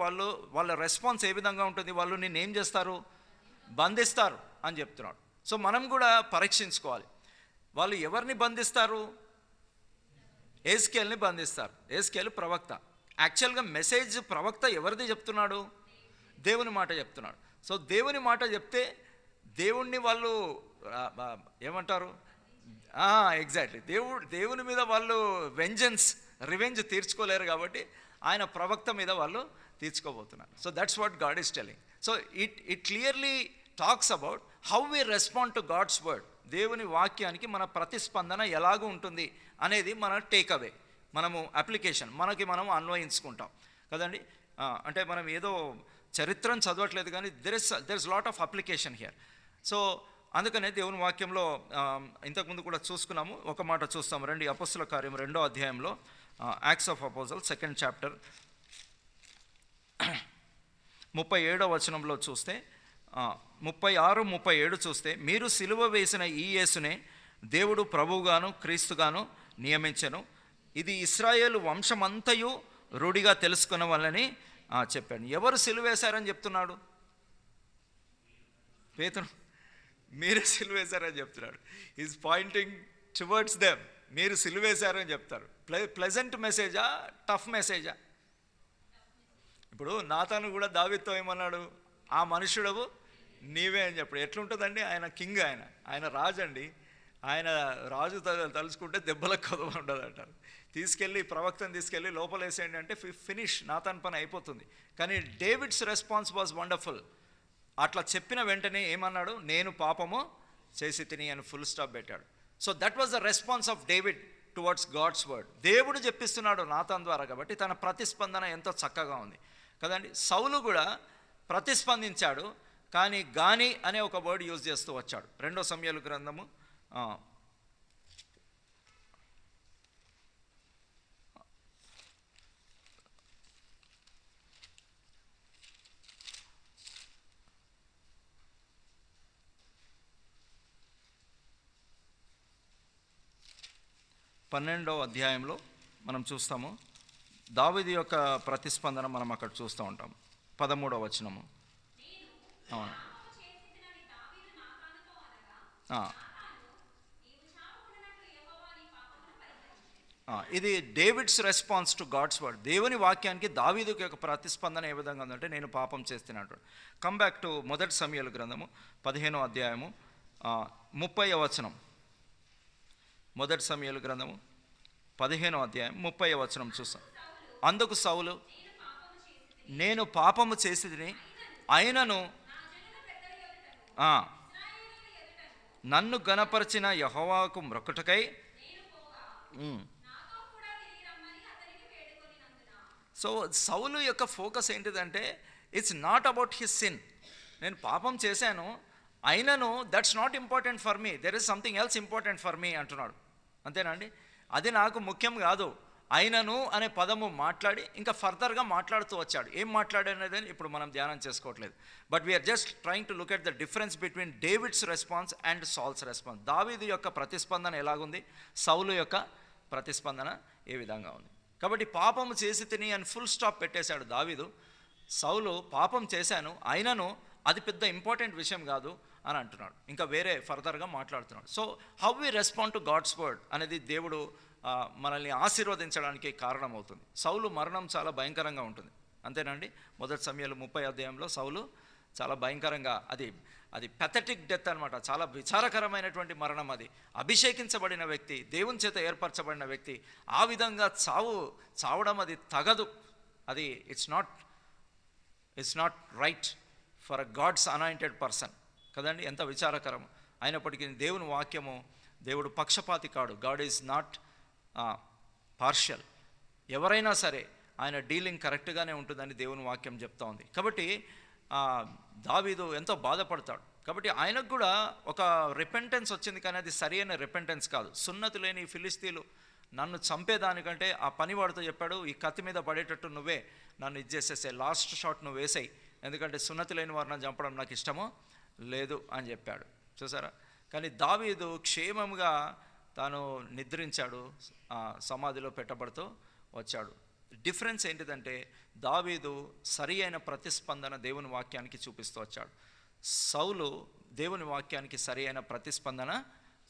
వాళ్ళ రెస్పాన్స్ ఏ విధంగా ఉంటుంది, వాళ్ళు నిన్ను ఏం చేస్తారు, బంధిస్తారు అని చెప్తున్నాడు. సో మనం కూడా పరీక్షించుకోవాలి, వాళ్ళు ఎవరిని బంధిస్తారు, ఎహెజ్కేలుని బంధిస్తారు. ఎహెజ్కేలు ప్రవక్త. యాక్చువల్గా మెసేజ్ ప్రవక్త ఎవరిది చెప్తున్నాడు, దేవుని మాట చెప్తున్నాడు. సో దేవుని మాట చెప్తే దేవుణ్ణి వాళ్ళు ఏమంటారు, ఎగ్జాక్ట్లీ దేవుని మీద వాళ్ళు రివెంజ్ తీర్చుకోలేరు, కాబట్టి ఆయన ప్రవక్త మీద వాళ్ళు తీర్చుకోబోతున్నారు. So that's what God is telling. So it clearly talks about how we respond to God's word. దేవుని వాక్యానికి మన ప్రతిస్పందన ఎలాగూ ఉంటుంది అనేది మన టేక్అవే, మనము అప్లికేషన్, మనం అన్వయించుకుంటాం కదండి. అంటే మనం ఏదో చరిత్రను చదవట్లేదు, కానీ there is lot of application here. So అందుకనే దేవుని వాక్యంలో ఇంతకుముందు కూడా చూసుకున్నాము, ఒక మాట చూస్తాము రండి. అపోస్తల కార్యం 2వ అధ్యాయంలో, acts of apostle 2nd chapter 37వ వచనంలో చూస్తే, 36, 37 చూస్తే, మీరు సిలువ వేసిన ఈ యేసునే దేవుడు ప్రభువుగాను క్రీస్తుగాను నియమించెను, ఇది ఇశ్రాయేలు వంశమంతయు రూఢిగా తెలుసుకున్న వాళ్ళని చెప్పాను. ఎవరు సిలువ వేశారని చెప్తున్నాడు, పేతురు. మీరే సిలువ వేశారని చెప్తున్నాడు. Is pointing towards them. మీరు సిలువ వేశారని చెప్తారు. ప్లెజెంట్ మెసేజా, టఫ్ మెసేజా? ఇప్పుడు నాతాను కూడా దావీదుతో ఏమన్నాడు, ఆ మనుష్యుడవు నీవే అని చెప్పాడు. ఎట్లుంటుందండి, ఆయన కింగ్, ఆయన రాజు అండి. ఆయన రాజు తలుచుకుంటే దెబ్బలకు కొదవ ఉండదు అంటారు. తీసుకెళ్ళి ప్రవక్తను తీసుకెళ్ళి లోపలేసేయండి అంటే ఫినిష్, నాతాన్ పని అయిపోతుంది. కానీ డేవిడ్స్ రెస్పాన్స్ వాజ్ వండర్ఫుల్. అట్లా చెప్పిన వెంటనే ఏమన్నాడు, నేను పాపము చేసి తిని అని ఫుల్ స్టాప్ పెట్టాడు. So that was the response of David towards God's word. దేవుడు చెప్పిస్తున్నాడు నాతాన్ ద్వారా, కాబట్టి తన ప్రతిస్పందన ఎంతో చక్కగా ఉంది కదండి. సౌలు కూడా ప్రతిస్పందించాడు, కానీ అనే ఒక వర్డ్ యూజ్ చేస్తూ వచ్చాడు. 2 సమూయేలు గ్రంథము 12వ అధ్యాయంలో మనం చూస్తాము దావీదు యొక్క ప్రతిస్పందన మనం అక్కడ చూస్తూ ఉంటాం. 13వ వచనము. ఇది David's response to God's word. దేవుని వాక్యానికి దావీదుకి యొక్క ప్రతిస్పందన ఏ విధంగా ఉందంటే, నేను పాపం చేస్తున్నాడు. కమ్ బ్యాక్ టు 1 సమూయేలు గ్రంథము 15వ అధ్యాయము 30వ వచనం. 1 సమూయేలు గ్రంథము 15వ అధ్యాయం 30వ వచనం చూస్తాం. అందుకు సౌలు, నేను పాపము చేసితిని, అయినను నన్ను గణపరిచిన యెహోవాకు మ్రొక్కుటకై. సో సౌలు యొక్క ఫోకస్ ఏంటిదంటే, it's not about his sin. నేను పాపం చేశాను, అయినను that's not important for me, there is something else important for me అంటున్నాడు. అంతేనండి, అది నాకు ముఖ్యం కాదు. అయినను అనే పదము మాట్లాడి ఇంకా ఫర్దర్గా మాట్లాడుతూ వచ్చాడు. ఏం మాట్లాడనేది ఇప్పుడు మనం ధ్యానం చేసుకోవట్లేదు. But we are just trying to look at the difference between David's response and Saul's response. దావీదు యొక్క ప్రతిస్పందన ఎలాగుంది, సౌలు యొక్క ప్రతిస్పందన ఏ విధంగా ఉంది. కాబట్టి పాపము చేసి తిని అని ఫుల్ స్టాప్ పెట్టేశాడు దావీదు. సౌలు పాపం చేశాను, అయినను అది పెద్ద ఇంపార్టెంట్ విషయం కాదు అని అంటున్నాడు. ఇంకా వేరే ఫర్దర్గా మాట్లాడుతున్నాడు. So how we respond to God's word అనేది దేవుడు మనల్ని ఆశీర్వదించడానికి కారణమవుతుంది. సౌలు మరణం చాలా భయంకరంగా ఉంటుంది, అంతేనండి. 1 సమూయేలు 30వ అధ్యాయంలో సౌలు చాలా భయంకరంగా, అది పెథటిక్ డెత్ అనమాట. చాలా విచారకరమైనటువంటి మరణం అది. అభిషేకించబడిన వ్యక్తి, దేవుని చేత ఏర్పరచబడిన వ్యక్తి ఆ విధంగా చావడం అది తగదు. అది it's not right for a God's anointed person కదండి. ఎంత విచారకరం. అయినప్పటికీ దేవుని వాక్యము, దేవుడు పక్షపాతి కాడు. God is not partial. ఎవరైనా సరే ఆయన డీలింగ్ కరెక్ట్గానే ఉంటుందని దేవుని వాక్యం చెప్తా ఉంది. కాబట్టి దావీదు ఎంతో బాధపడతాడు. కాబట్టి ఆయనకు కూడా ఒక రిపెంటెన్స్ వచ్చింది, కానీ అది సరి అయిన రిపెంటెన్స్ కాదు. సున్నతి లేని ఫిలిస్తీన్లు నన్ను చంపేదానికంటే ఆ పనివాడితో చెప్పాడు, ఈ కత్తి మీద పడేటట్టు నువ్వే నన్ను ఇచ్చేసేసే, లాస్ట్ షాట్ నువ్వు వేసాయి, ఎందుకంటే సున్నతి లేని వారిని చంపడం నాకు ఇష్టమో లేదు అని చెప్పాడు. చూసారా. కానీ దావీదు క్షేమంగా తాను నిద్రించాడు, సమాధిలో పెట్టబడుతూ వచ్చాడు. డిఫరెన్స్ ఏంటిదంటే, దావీదు సరి అయిన ప్రతిస్పందన దేవుని వాక్యానికి చూపిస్తూ వచ్చాడు. సౌలు దేవుని వాక్యానికి సరి అయిన ప్రతిస్పందన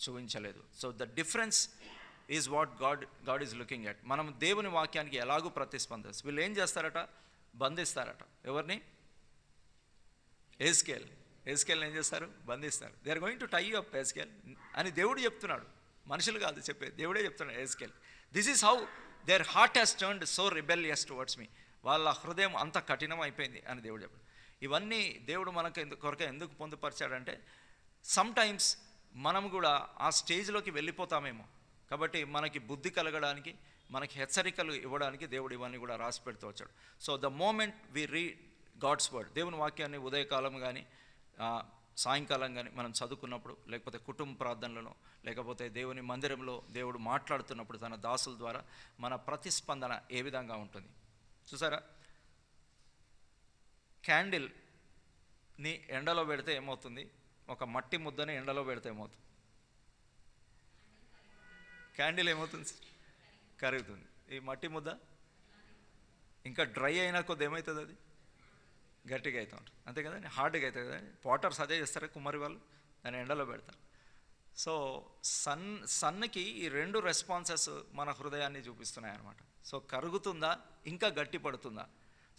చూపించలేదు. So the difference is what God is looking at. మనం దేవుని వాక్యానికి ఎలాగూ ప్రతిస్పందిస్తాం. వీళ్ళు ఏం చేస్తారట, బంధిస్తారట. ఎవరిని? ఎస్కేల్ ఏం చేస్తారు, బంధిస్తారు. They are going to tie you up Ezekiel అని దేవుడు చెప్తున్నాడు, మనుషులు కాదు చెప్పేది, దేవుడే చెప్తున్నాడు. Ezekiel, this is how their heart has turned so rebellious towards me. వాళ్ళ హృదయం అంత కఠినం అయిపోయింది అని దేవుడు చెప్పాడు. ఇవన్నీ దేవుడు మనకు కొరకే ఎందుకు పొందుపరిచాడంటే, సమ్ టైమ్స్ మనం కూడా ఆ స్టేజ్లోకి వెళ్ళిపోతామేమో. కాబట్టి మనకి బుద్ధి కలగడానికి, మనకి హెచ్చరికలు ఇవ్వడానికి దేవుడు ఇవన్నీ కూడా రాసి పెడుతూ వచ్చాడు. So the moment we read God's word, దేవుని వాక్యాన్ని ఉదయకాలం కానీ సాయంకాలం కానీ మనం చదువుకున్నప్పుడు, లేకపోతే కుటుంబ ప్రార్థనలను, లేకపోతే దేవుని మందిరంలో దేవుడు మాట్లాడుతున్నప్పుడు తన దాసుల ద్వారా మన ప్రతిస్పందన ఏ విధంగా ఉంటుంది చూసారా. క్యాండిల్ని ఎండలో పెడితే ఏమవుతుంది, ఒక మట్టి ముద్దని ఎండలో పెడితే ఏమవుతుంది, క్యాండిల్ ఏమవుతుంది, కరుగుతుంది. ఈ మట్టి ముద్ద ఇంకా డ్రై అయినా కొద్ది ఏమవుతుంది, అది గట్టిగా అవుతూ ఉంటుంది, అంతే కదా, హార్డ్గా అవుతుంది కదా. పాటర్స్ అదే చేస్తారు, కుమ్మరి వాళ్ళు దాన్ని ఎండలో పెడతారు. సో సన్కి ఈ రెండు రెస్పాన్సెస్ మన హృదయాన్ని చూపిస్తున్నాయి అన్నమాట. సో కరుగుతుందా, ఇంకా గట్టి పడుతుందా.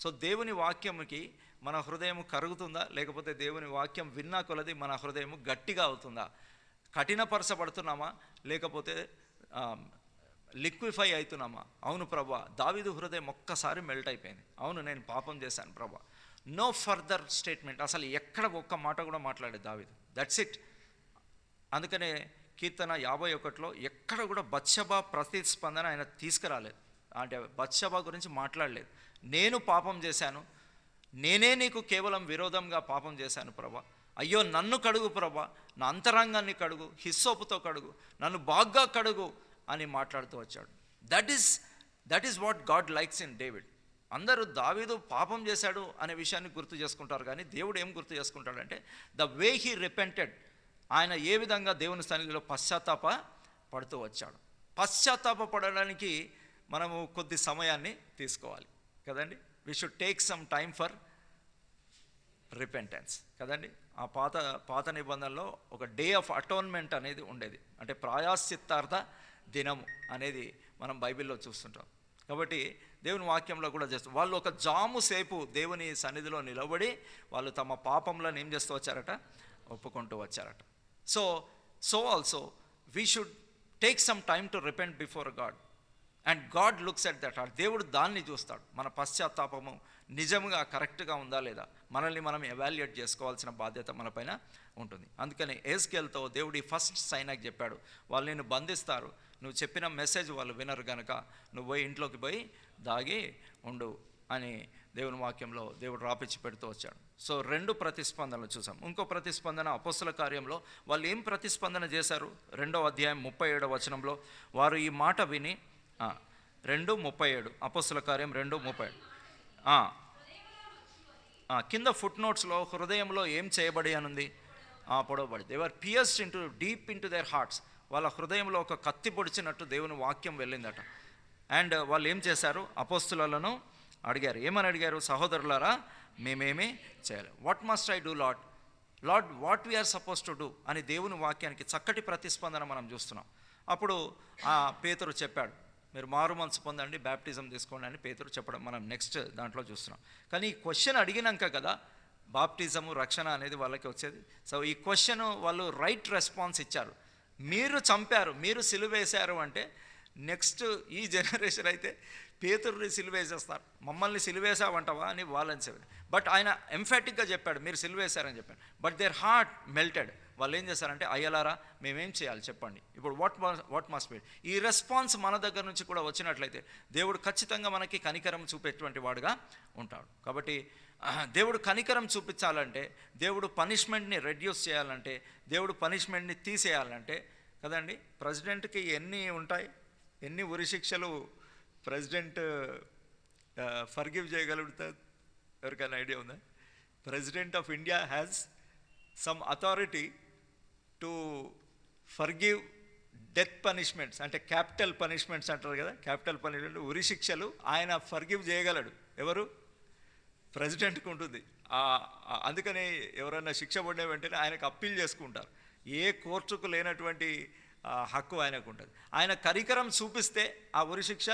సో దేవుని వాక్యంకి మన హృదయం కరుగుతుందా, లేకపోతే దేవుని వాక్యం విన్నా కొలది మన హృదయం గట్టిగా అవుతుందా, కఠినపరచబడుతున్నామా, లేకపోతే లిక్విఫై అవుతున్నామా? అవును ప్రభా, దావీదు హృదయం ఒక్కసారి మెల్ట్ అయిపోయింది. అవును, నేను పాపం చేశాను ప్రభా. నో ఫర్దర్ స్టేట్మెంట్, అసలు ఎక్కడ ఒక్క మాట కూడా మాట్లాడేది దావీదు. That's it. అందుకనే కీర్తన 51లో ఎక్కడ కూడా బత్షెబ ప్రతిస్పందన ఆయన తీసుకురాలేదు. అంటే బత్షెబ గురించి మాట్లాడలేదు. నేను పాపం చేశాను, నేనే నీకు కేవలం విరోధంగా పాపం చేశాను ప్రభా, అయ్యో నన్ను కడుగు ప్రభా, నా అంతరంగాన్ని కడుగు, హిస్సోపుతో కడుగు, నన్ను బాగా కడుగు అని మాట్లాడుతూ వచ్చాడు. That is what God likes in David. అందరూ దావీదు పాపం చేశాడు అనే విషయాన్ని గుర్తు చేసుకుంటారు, కానీ దేవుడు ఏం గుర్తు చేసుకుంటాడంటే ద వే హీ రిపెంటెడ్. ఆయన ఏ విధంగా దేవుని సన్నిధిలో పశ్చాత్తాప పడుతూ వచ్చాడు. పశ్చాత్తాప పడడానికి మనము కొద్ది సమయాన్ని తీసుకోవాలి కదండి. We should take some time for repentance కదండి. ఆ పాత నిబంధనలో ఒక డే ఆఫ్ అటోన్మెంట్ అనేది ఉండేది, అంటే ప్రాయశ్చిత్తార్థ దినము అనేది మనం బైబిల్లో చూస్తుంటాం. కాబట్టి దేవుని వాక్యంలో కూడా చేస్తారు. వాళ్ళు ఒక జాము సేపు దేవుని సన్నిధిలో నిలబడి వాళ్ళు తమ పాపంలను ఏం చేస్తూ వచ్చారట, ఒప్పుకుంటూ వచ్చారట. So also we should take some time to repent before God, and God looks at that heart. దేవుడు దాన్ని చూస్తాడు. మన పశ్చాత్తాపము నిజంగా కరెక్ట్గా ఉందా లేదా, మనల్ని మనం ఎవాల్యుయేట్ చేసుకోవాల్సిన బాధ్యత మనపైన ఉంటుంది. అందుకని ఎజ్కేల్తో దేవుడు ఈ ఫస్ట్ సైనాకి చెప్పాడు, వాళ్ళు నిన్ను బంధిస్తారు, నువ్వు చెప్పిన మెసేజ్ వాళ్ళు వినరు కనుక నువ్వు పోయి ఇంట్లోకి పోయి దాగి ఉండు అని దేవుని వాక్యంలో దేవుడు రాపిచ్చి పెడుతూ వచ్చాడు. సో 2 ప్రతిస్పందనలు చూసాం. ఇంకో ప్రతిస్పందన అపోస్తల కార్యంలో వాళ్ళు ఏం ప్రతిస్పందన చేశారు? 2వ అధ్యాయం 37వ వచనంలో వారు ఈ మాట విని 2:37 అపోస్తల కార్యం 2:37 కింద ఫుట్ నోట్స్లో హృదయంలో ఏం చేయబడి అనుంది, పొడవబడి. They were pierced deep into their hearts. వాళ్ళ హృదయంలో ఒక కత్తి పొడిచినట్టు దేవుని వాక్యం వెళ్ళిందట. అండ్ వాళ్ళు ఏం చేశారు? అపోస్తులను అడిగారు. ఏమని అడిగారు? సహోదరులారా, మేమేమి చేయాలి? What must I do Lord what we are suppose to do అని దేవుని వాక్యానికి చక్కటి ప్రతిస్పందన మనం చూస్తున్నాం. అప్పుడు పేతురు చెప్పాడు, మీరు మారు మనసు పొందండి, బ్యాప్టిజం తీసుకోండి అని పేతురు చెప్పడం మనం నెక్స్ట్ దాంట్లో చూస్తున్నాం. కానీ ఈ క్వశ్చన్ అడిగినాక కదా బాప్టిజము రక్షణ అనేది వాళ్ళకి వచ్చేది. సో ఈ క్వశ్చన్ వాళ్ళు రైట్ రెస్పాన్స్ ఇచ్చారు. మీరు చంపారు, మీరు సిలువేశారు అంటే నెక్స్ట్ ఈ జనరేషన్ అయితే పేతురుని సిలువేసేస్తారు, మమ్మల్ని సిలువేసావంటవా అని వాళ్ళని చెప్పారు. బట్ ఆయన ఎంఫాటిక్గా చెప్పాడు, మీరు సిలువేశారని చెప్పాడు. But their heart melted. వాళ్ళు ఏం చేస్తారంటే, అయ్యలారా మేమేం చేయాలి చెప్పండి, ఇప్పుడు వాట్ మస్ట్ బి. ఈ రెస్పాన్స్ మన దగ్గర నుంచి కూడా వచ్చినట్లయితే దేవుడు ఖచ్చితంగా మనకి కనికరం చూపేటువంటి వాడుగా ఉంటాడు. కాబట్టి దేవుడు కనికరం చూపించాలంటే, దేవుడు పనిష్మెంట్ని రెడ్యూస్ చేయాలంటే, దేవుడు పనిష్మెంట్ని తీసేయాలంటే కదండి. ప్రెసిడెంట్కి ఎన్ని ఉంటాయి, ఎన్ని ఉరి శిక్షలు ప్రెసిడెంట్ ఫర్గివ్ చేయగలుగుతారు? ఎవరికైనా ఐడియా ఉందా? President of India has some authority to forgive death punishments, అంటే క్యాపిటల్ పనిష్మెంట్స్ అంటారు కదా, క్యాపిటల్ పనిష్మెంట్ ఉరి శిక్షలు ఆయన ఫర్గివ్ చేయగలడు. ఎవరు? ప్రెసిడెంట్కి ఉంటుంది. అందుకని ఎవరైనా శిక్ష పడిన వెంటనే ఆయనకు అప్పీల్ చేసుకుంటారు. ఏ కోర్టుకు లేనటువంటి హక్కు ఆయనకు ఉంటుంది. ఆయన కనికరం చూపిస్తే ఆ ఉరి శిక్ష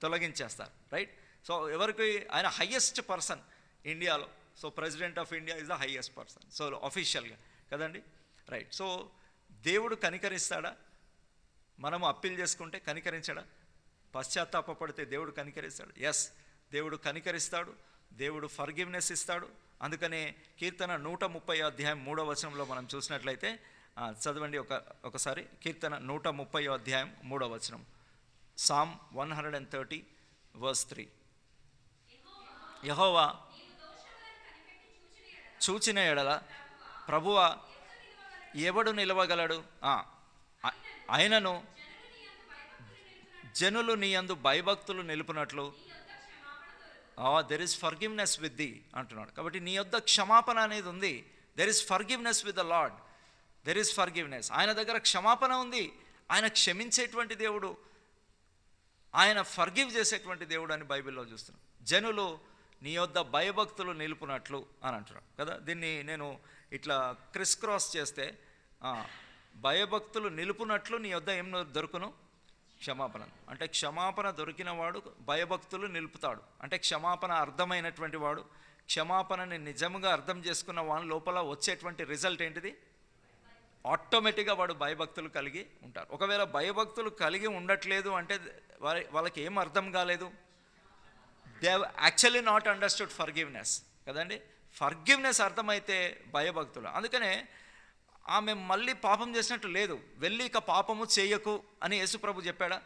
తొలగించేస్తారు, రైట్. సో ఎవరికి? ఆయన హయ్యెస్ట్ పర్సన్ ఇండియాలో. So president of India is the highest person, so అఫీషియల్గా కదండి, రైట్. సో దేవుడు కనికరిస్తాడా? మనము అప్పీల్ చేసుకుంటే కనికరించాడా? పశ్చాత్తాపడితే దేవుడు కనికరిస్తాడు. ఎస్, దేవుడు కనికరిస్తాడు, దేవుడు ఫర్గివ్నెస్ ఇస్తాడు. అందుకనే కీర్తన 130 అధ్యాయం 3వ వచనంలో మనం చూసినట్లయితే చదవండి ఒకసారి. కీర్తన 130 అధ్యాయం 3వ వచనం, Psalm 130 verse 3. యెహోవా చూచిన ఎడల ప్రభువా ఎవడు నిలవగలడు? ఆయనను జనులు నీ యందు భయభక్తులు నిలుపునట్లు there is forgiveness with the అంటున్నాడు. కాబట్టి నీ యొద్ద క్షమాపణ అనేది ఉంది. There is forgiveness with the Lord, there is forgiveness. ఆయన దగ్గర క్షమాపణ ఉంది. ఆయన క్షమించేటువంటి దేవుడు, ఆయన ఫర్గివ్ చేసేటువంటి దేవుడు అని బైబిల్లో చూస్తున్నాం. జనులు నీ యొద్ద భయభక్తులు నిలుపునట్లు అని అంటున్నాడు కదా. దీన్ని నేను ఇట్లా క్రిస్ క్రాస్ చేస్తే భయభక్తులు నిలుపునట్లు నీ యొద్ద ఏం దొరుకును? క్షమాపణ. అంటే క్షమాపణ దొరికిన వాడు భయభక్తులు నిలుపుతాడు. అంటే క్షమాపణ అర్థమైనటువంటి వాడు, క్షమాపణని నిజంగా అర్థం చేసుకున్న వాడి లోపల వచ్చేటువంటి రిజల్ట్ ఏంటిది? ఆటోమేటిక్గా వాడు భయభక్తులు కలిగి ఉంటారు. ఒకవేళ భయభక్తులు కలిగి ఉండట్లేదు అంటే వాళ్ళకి ఏం అర్థం కాలేదు, they have actually not understood forgiveness కదండి. ఫర్గివ్నెస్ అర్థమైతే భయభక్తులు. అందుకనే ఆమె మళ్ళీ పాపం చేసినట్టు లేదు. వెళ్ళి ఇక పాపము చేయకు అని యేసుప్రభు చెప్పాడా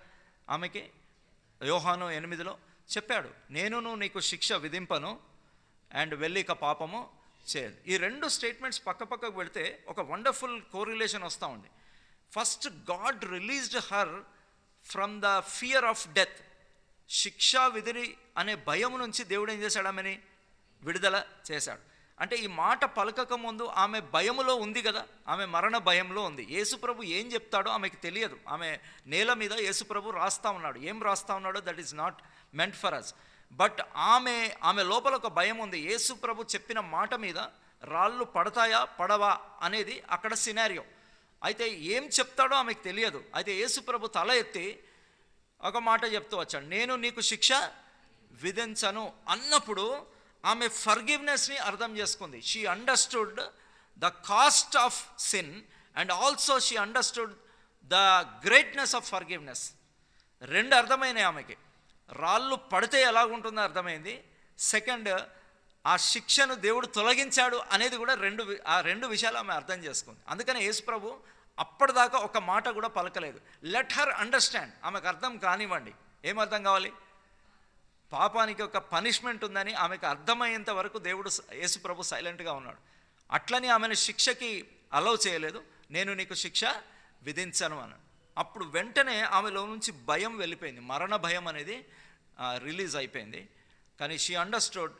ఆమెకి? యోహాను 8లో చెప్పాడు, నేను నీకు శిక్ష విధింపను అండ్ వెళ్ళి ఇక పాపము చేయదు. ఈ రెండు స్టేట్మెంట్స్ పక్కకు పెడితే ఒక వండర్ఫుల్ కోరిలేషన్ వస్తూ ఉంది. First, God released her from the fear of death. శిక్షా విధిని అనే భయం నుంచి దేవుడు ఏం చేశాడు? ఆమెని విడుదల చేశాడు. అంటే ఈ మాట పలకక ముందు ఆమె భయములో ఉంది కదా, ఆమె మరణ భయంలో ఉంది. యేసుప్రభు ఏం చెప్తాడో ఆమెకు తెలియదు. ఆమె నేల మీద యేసుప్రభు రాస్తా ఉన్నాడు. ఏం రాస్తా ఉన్నాడో that is not meant for us. But ఆమె లోపల ఒక భయం ఉంది. యేసుప్రభు చెప్పిన మాట మీద రాళ్ళు పడతాయా పడవా అనేది అక్కడ సినారియో. అయితే ఏం చెప్తాడో ఆమెకు తెలియదు. అయితే యేసుప్రభు తల ఎత్తి ఒక మాట చెప్తూ వచ్చాడు, నేను నీకు శిక్ష విధించను అన్నప్పుడు ఆమె ఫర్గివ్నెస్ని అర్థం చేసుకుంది. She understood the cost of sin and also she understood the greatness of forgiveness. రెండు అర్థమైనాయి ఆమెకి. రాళ్ళు పడితే ఎలాగుంటుందో అర్థమైంది. సెకండ్, ఆ శిక్షను దేవుడు తొలగించాడు అనేది కూడా ఆ రెండు విషయాలు ఆమె అర్థం చేసుకుంది. అందుకని యేసుప్రభు అప్పటిదాకా ఒక మాట కూడా పలకలేదు. Let her understand. ఆమెకు అర్థం కానివ్వండి. ఏం అర్థం కావాలి? పాపానికి ఒక పనిష్మెంట్ ఉందని ఆమెకు అర్థమయ్యేంత వరకు దేవుడు యేసుప్రభు సైలెంట్గా ఉన్నాడు. అట్లని ఆమెను శిక్షకి అలౌ చేయలేదు. నేను నీకు శిక్ష విధించను అన్నాడు. అప్పుడు వెంటనే ఆమెలో నుంచి భయం వెళ్ళిపోయింది. మరణ భయం అనేది రిలీజ్ అయిపోయింది. కానీ she understood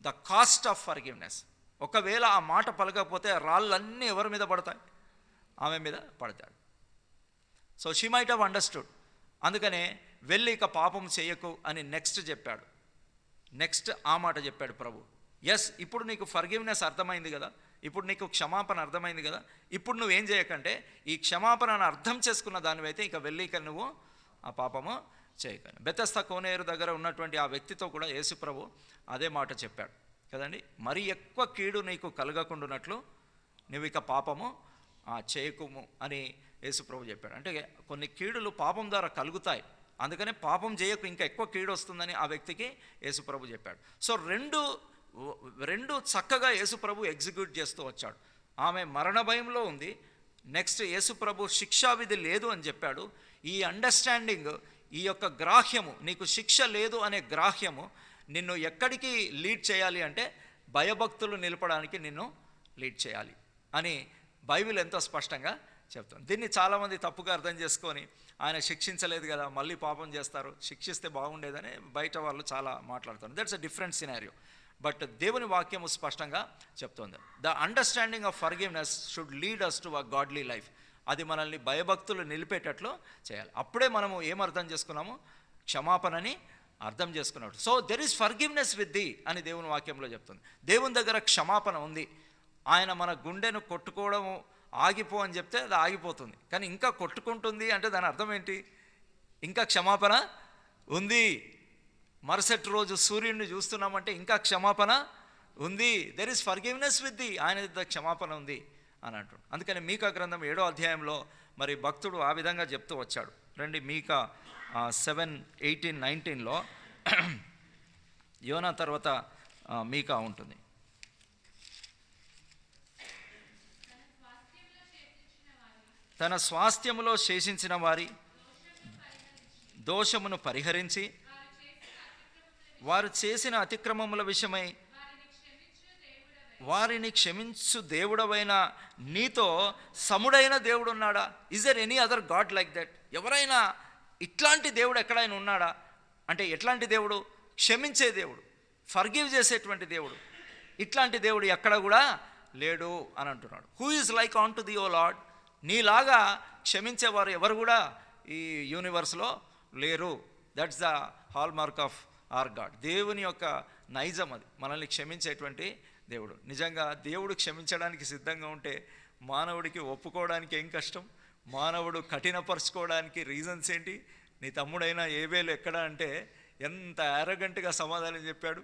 the cost of forgiveness. ఒకవేళ ఆ మాట పలకపోతే రాళ్ళన్నీ ఎవరి మీద పడతాయి? ఆమె మీద పడతాడు. So she might have understood. అందుకనే వెళ్ళి ఇక పాపం చేయకు అని నెక్స్ట్ చెప్పాడు. నెక్స్ట్ ఆ మాట చెప్పాడు ప్రభు. ఎస్, ఇప్పుడు నీకు ఫర్గివ్నెస్ అర్థమైంది కదా, ఇప్పుడు నీకు క్షమాపణ అర్థమైంది కదా, ఇప్పుడు నువ్వేం చేయకంటే ఈ క్షమాపణను అర్థం చేసుకున్న దానివైతే ఇక వెళ్ళి ఇక నువ్వు ఆ పాపము చేయకని. బెతెస్దా కోనేరు దగ్గర ఉన్నటువంటి ఆ వ్యక్తితో కూడా యేసు ప్రభు అదే మాట చెప్పాడు కదండి. మరి ఎక్కువ కీడు నీకు కలగకుండానట్లు నువ్వు ఇక పాపము చేయకుము అని యేసు ప్రభు చెప్పాడు. అంటే కొన్ని కీడులు పాపం ద్వారా కలుగుతాయి, అందుకనే పాపం చేయకు, ఇంకా ఎక్కువ కీడు వస్తుందని ఆ వ్యక్తికి యేసు ప్రభు చెప్పాడు. సో రెండు చక్కగా యేసు ప్రభు ఎగ్జిక్యూట్ చేస్తూ వచ్చాడు. ఆమె మరణ భయంలో ఉంది. నెక్స్ట్ యేసు ప్రభు శిక్షా విధి లేదు అని చెప్పాడు. ఈ అండర్స్టాండింగ్, ఈ యొక్క గ్రాహ్యము, నీకు శిక్ష లేదు అనే గ్రాహ్యము నిన్ను ఎక్కడికి లీడ్ చేయాలి అంటే భయభక్తులు నిలపడానికి నిన్ను లీడ్ చేయాలి అని బైబిల్ ఎంతో స్పష్టంగా చెప్తుంది. దీన్ని చాలామంది తప్పుగా అర్థం చేసుకొని ఆయన శిక్షించలేదు కదా, మళ్ళీ పాపం చేస్తారు, శిక్షిస్తే బాగుండేదని బయట వాళ్ళు చాలా మాట్లాడుతారు. That's a different scenario. But దేవుని వాక్యము స్పష్టంగా చెప్తుంది, the understanding of forgiveness should lead us to a godly life. అది మనల్ని భయభక్తులు నిలిపేటట్లు చేయాలి. అప్పుడే మనము ఏం అర్థం చేసుకున్నాము? క్షమాపణని అర్థం చేసుకున్నాడు. So there is forgiveness with the అని దేవుని వాక్యంలో చెప్తుంది. దేవుని దగ్గర క్షమాపణ ఉంది. ఆయన మన గుండెను కొట్టుకోవడము ఆగిపో అని చెప్తే అది ఆగిపోతుంది. కానీ ఇంకా కొట్టుకుంటుంది అంటే దాని అర్థం ఏంటి? ఇంకా క్షమాపణ ఉంది. మరుసటి రోజు సూర్యుడిని చూస్తున్నామంటే ఇంకా క్షమాపణ ఉంది. There is forgiveness with the, ఆయన దగ్గర క్షమాపణ ఉంది అని అంటాడు. అందుకని మీకా గ్రంథం 7వ అధ్యాయంలో మరి భక్తుడు ఆ విధంగా చెప్తూ వచ్చాడు. రండి, మీకా 7:18-19లో యోనా తర్వాత మీకా ఉంటుంది. తన స్వాస్థ్యములో శేషించిన వారి దోషమును పరిహరించి వారు చేసిన అతిక్రమముల విషయమై వారిని క్షమించు దేవుడవైన నీతో సముడైన దేవుడు ఉన్నాడా? Is there any other God like that? ఎవరైనా ఇట్లాంటి దేవుడు ఎక్కడైనా ఉన్నాడా అంటే ఎట్లాంటి దేవుడు? క్షమించే దేవుడు, ఫర్గివ్ చేసేటువంటి దేవుడు. ఇట్లాంటి దేవుడు ఎక్కడ కూడా లేడు అని అంటున్నాడు. Who is like unto thee O Lord? నీలాగా క్షమించేవారు ఎవరు కూడా ఈ యూనివర్స్లో లేరు. That's the hallmark of our God. దేవుని యొక్క నైజం అది, మనల్ని క్షమించేటువంటి దేవుడు. నిజంగా దేవుడు క్షమించడానికి సిద్ధంగా ఉంటే మానవుడికి ఒప్పుకోవడానికి ఏం కష్టం? మానవుడు కఠినపరుచుకోవడానికి రీజన్స్ ఏంటి? నీ తమ్ముడైనా ఏబేలు ఎక్కడ అంటే ఎంత యారగెంట్గా సమాధానం చెప్పాడు.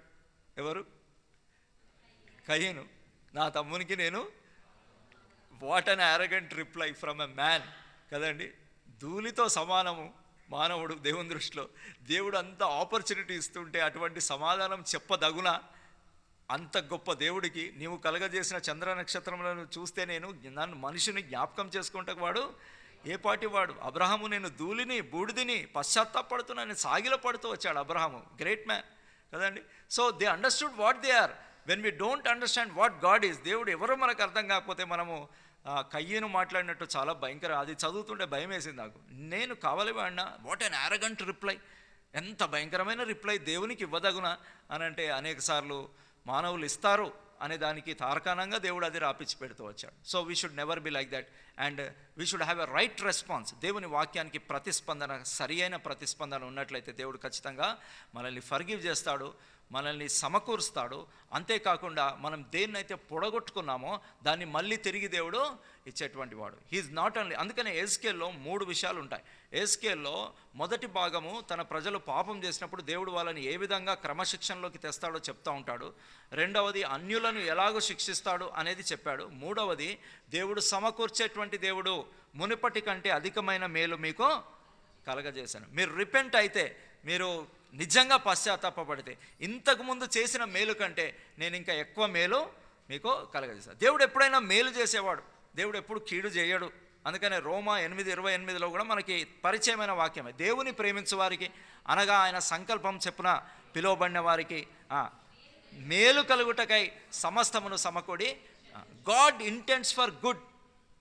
ఎవరు? కయీను. నా తమ్మునికి నేను what an arrogant reply from a man కదండి. ధూళితో సమానము మానవుడు దేవుని దృష్టిలో. దేవుడు అంత ఆపర్చునిటీ ఇస్తుంటే అటువంటి సమాధానం చెప్పదగునా? అంత గొప్ప దేవుడికి నీవు కలగజేసిన చంద్ర నక్షత్రములను చూస్తే నేను నన్ను మనిషిని జ్ఞాపకం చేసుకుంటే వాడు ఏ పాటి వాడు? అబ్రహాము నేను ధూళిని బూడిదిని పశ్చాత్తాపడుతున్నాను సాగిల పడుతూ వచ్చాడు అబ్రహాము. గ్రేట్ మ్యాన్ కదండి. So they understood what they are. When we don't understand what God is, దేవుడు ఎవరో మనకు అర్థం కాకపోతే మనము కయ్యను మాట్లాడినట్టు చాలా భయంకర, అది చదువుతుంటే భయం వేసింది నాకు. నేను కావాలి వాడినా, వాట్ అన్ యారగంట్ రిప్లై, ఎంత భయంకరమైన రిప్లై దేవునికి ఇవ్వదగునా అని అంటే అనేక సార్లు మానవులు ఇస్తారు అనే దానికి తార్కాణంగా దేవుడు అది రాపిచ్చి పెడుతూ వచ్చాడు. So we should never be like that and we should have a right response. దేవుని వాక్యానికి ప్రతిస్పందన, సరి అయిన ప్రతిస్పందన ఉన్నట్లయితే దేవుడు ఖచ్చితంగా మనల్ని ఫర్గివ్ చేస్తాడు, మనల్ని సమకూరుస్తాడు. అంతేకాకుండా మనం దేన్నైతే పొడగొట్టుకున్నామో దాన్ని మళ్ళీ తిరిగి దేవుడు ఇచ్చేటువంటి వాడు. హీఈస్ నాట్ ఓన్లీ, అందుకనే ఎహెజ్కేల్లో 3 విషయాలు ఉంటాయి. ఎహెజ్కేల్లో మొదటి భాగము తన ప్రజలు పాపం చేసినప్పుడు దేవుడు వాళ్ళని ఏ విధంగా క్రమశిక్షణలోకి తెస్తాడో చెప్తూ ఉంటాడు. రెండవది అన్యులను ఎలాగో శిక్షిస్తాడు అనేది చెప్పాడు. మూడవది దేవుడు సమకూర్చేటువంటి దేవుడు, మునుపటి కంటే అధికమైన మేలు మీకు కలగజేశాను. మీరు రిపెంట్ అయితే, మీరు నిజంగా పశ్చాత్తాపడితే ఇంతకుముందు చేసిన మేలు కంటే నేను ఇంకా ఎక్కువ మేలు మీకు కలగజేస్తాను. దేవుడు ఎప్పుడైనా మేలు చేసేవాడు, దేవుడు ఎప్పుడు కీడు చేయడు. అందుకనే రోమా 8:28లో కూడా మనకి పరిచయమైన వాక్యమే, దేవుని ప్రేమించు వారికి అనగా ఆయన సంకల్పం చెప్పున పిలువబడిన వారికి మేలు కలుగుటకై సమస్తమును సమకూడి. God intends for good.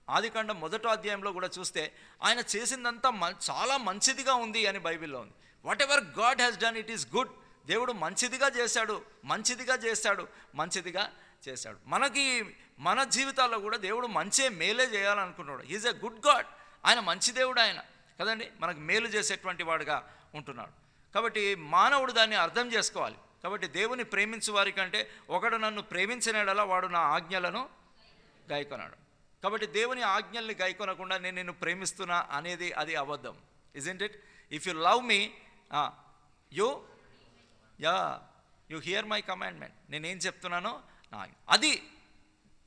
ఆదికాండం 1వ అధ్యాయంలో కూడా చూస్తే ఆయన చేసిందంతా చాలా మంచిదిగా ఉంది అని బైబిల్లో ఉంది. What ever God has done it is good. దేవుడు మంచిదిగా చేశాడు, మంచిదిగా చేశాడు, మంచిదిగా చేశాడు. మనకి మన జీవితాల్లో కూడా దేవుడు మంచే మేలే చేయాలనుకున్నాడు. Is a good God. ఆయన మంచి దేవుడు ఆయన కదండి, మనకు మేలు చేసేటువంటి వాడుగా ఉంటున్నాడు. కాబట్టి మానవుడు దాన్ని అర్థం చేసుకోవాలి. కాబట్టి దేవుని ప్రేమించు వారి కంటే ఒకడు నన్ను ప్రేమించినడలా వాడు నా ఆజ్ఞలను గైకొన్నాడు. కాబట్టి దేవుని ఆజ్ఞల్ని గైకొనకుండా నేను నిన్ను ప్రేమిస్తున్నా అనేది అది అబద్ధం. Isn't it? If you love me you here my commandment. నేనేం చెప్తున్నానో నా అది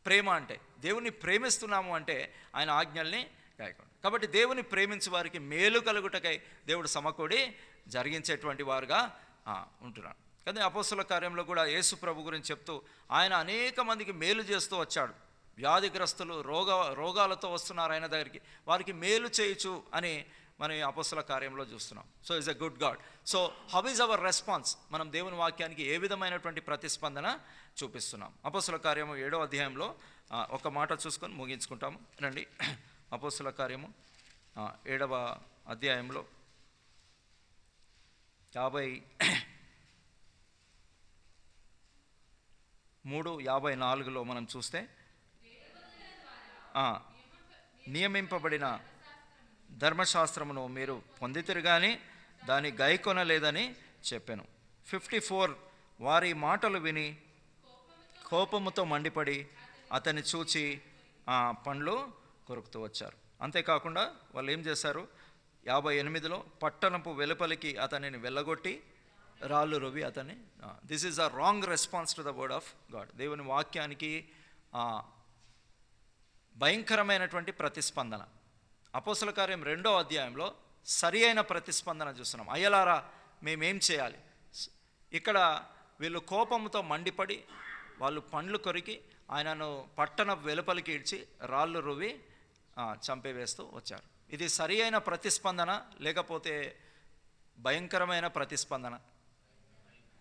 ప్రేమ అంటే. దేవుని ప్రేమిస్తున్నాము అంటే ఆయన ఆజ్ఞల్ని గాయకుండా. కాబట్టి దేవుని ప్రేమించే వారికి మేలు కలుగుటకై దేవుడు సమకూడి జరిగించేటువంటి వారుగా ఉంటున్నాడు. కానీ అపోస్తల కార్యంలో కూడా యేసు ప్రభు గురించి చెప్తూ ఆయన అనేక మందికి మేలు చేస్తూ వచ్చాడు. వ్యాధిగ్రస్తులు రోగాలతో వస్తున్నారు ఆయన దగ్గరికి, వారికి మేలు చేయొచ్చు అని మనం ఈ అపోస్తల కార్యంలో చూస్తున్నాం. So is a good God. So how is our response? మనం దేవుని వాక్యానికి ఏ విధమైనటువంటి ప్రతిస్పందన చూపిస్తున్నాం? అపోస్తల కార్యము 7వ అధ్యాయంలో ఒక మాట చూసుకొని ముగించుకుంటాము రండి. అపోస్తల కార్యము 7వ అధ్యాయంలో 53:54లో మనం చూస్తే నియమింపబడిన ధర్మశాస్త్రమును మీరు పొందితిరు కానీ దాన్ని గైకొనలేదని చెప్పాను. 54 వారి మాటలు విని కోపముతో మండిపడి అతన్ని చూచి పండ్లు కొరుకుతూ వచ్చారు. అంతేకాకుండా వాళ్ళు ఏం చేశారు? 58లో పట్టణపు వెలుపలికి అతనిని వెళ్ళగొట్టి రాళ్ళు రువి అతన్ని. This is a wrong response to the word of God. దేవుని వాక్యానికి భయంకరమైనటువంటి ప్రతిస్పందన. అపోస్తల కార్యం 2వ అధ్యాయంలో సరి అయిన ప్రతిస్పందన చూస్తున్నాం. అయ్యలారా మేమేం చేయాలి? ఇక్కడ వీళ్ళు కోపంతో మండిపడి వాళ్ళు పండ్లు కొరికి ఆయనను పట్టణ వెలుపలికి ఇడ్చి రాళ్ళు రువి చంపివేస్తూ వచ్చారు. ఇది సరి అయిన ప్రతిస్పందన లేకపోతే భయంకరమైన ప్రతిస్పందన?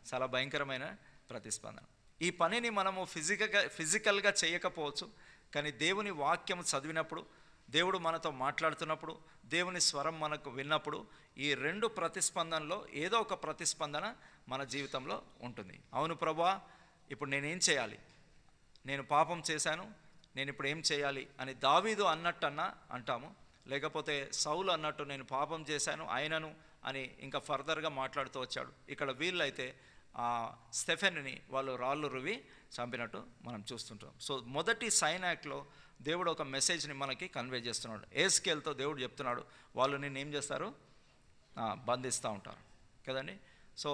చాలా భయంకరమైన ప్రతిస్పందన. ఈ పనిని మనము ఫిజికల్గా చేయకపోవచ్చు, కానీ దేవుని వాక్యం చదివినప్పుడు, దేవుడు మనతో మాట్లాడుతున్నప్పుడు, దేవుని స్వరం మనకు విన్నప్పుడు ఈ 2 ప్రతిస్పందనలో ఏదో ఒక ప్రతిస్పందన మన జీవితంలో ఉంటుంది. అవును ప్రభువా, ఇప్పుడు నేనేం చేయాలి? నేను పాపం చేశాను, నేను ఇప్పుడు ఏం చేయాలి అని దావీదు అన్నట్టన్నా అంటాము. లేకపోతే సౌలు అన్నట్టు నేను పాపం చేశాను ఆయనను అని ఇంకా ఫర్దర్గా మాట్లాడుతూ వచ్చాడు. ఇక్కడ వీళ్ళైతే స్టెఫెన్ని వాళ్ళు రాళ్ళు రువి చంపినట్టు మనం చూస్తుంటాం. సో మొదటి సైన్ యాక్ట్లో దేవుడు ఒక మెసేజ్ని మనకి కన్వే చేస్తున్నాడు. ఎహెజ్కేలుతో దేవుడు చెప్తున్నాడు, వాళ్ళు నిన్ను ఏం చేస్తారు? బంధిస్తూ ఉంటారు కదండి. సో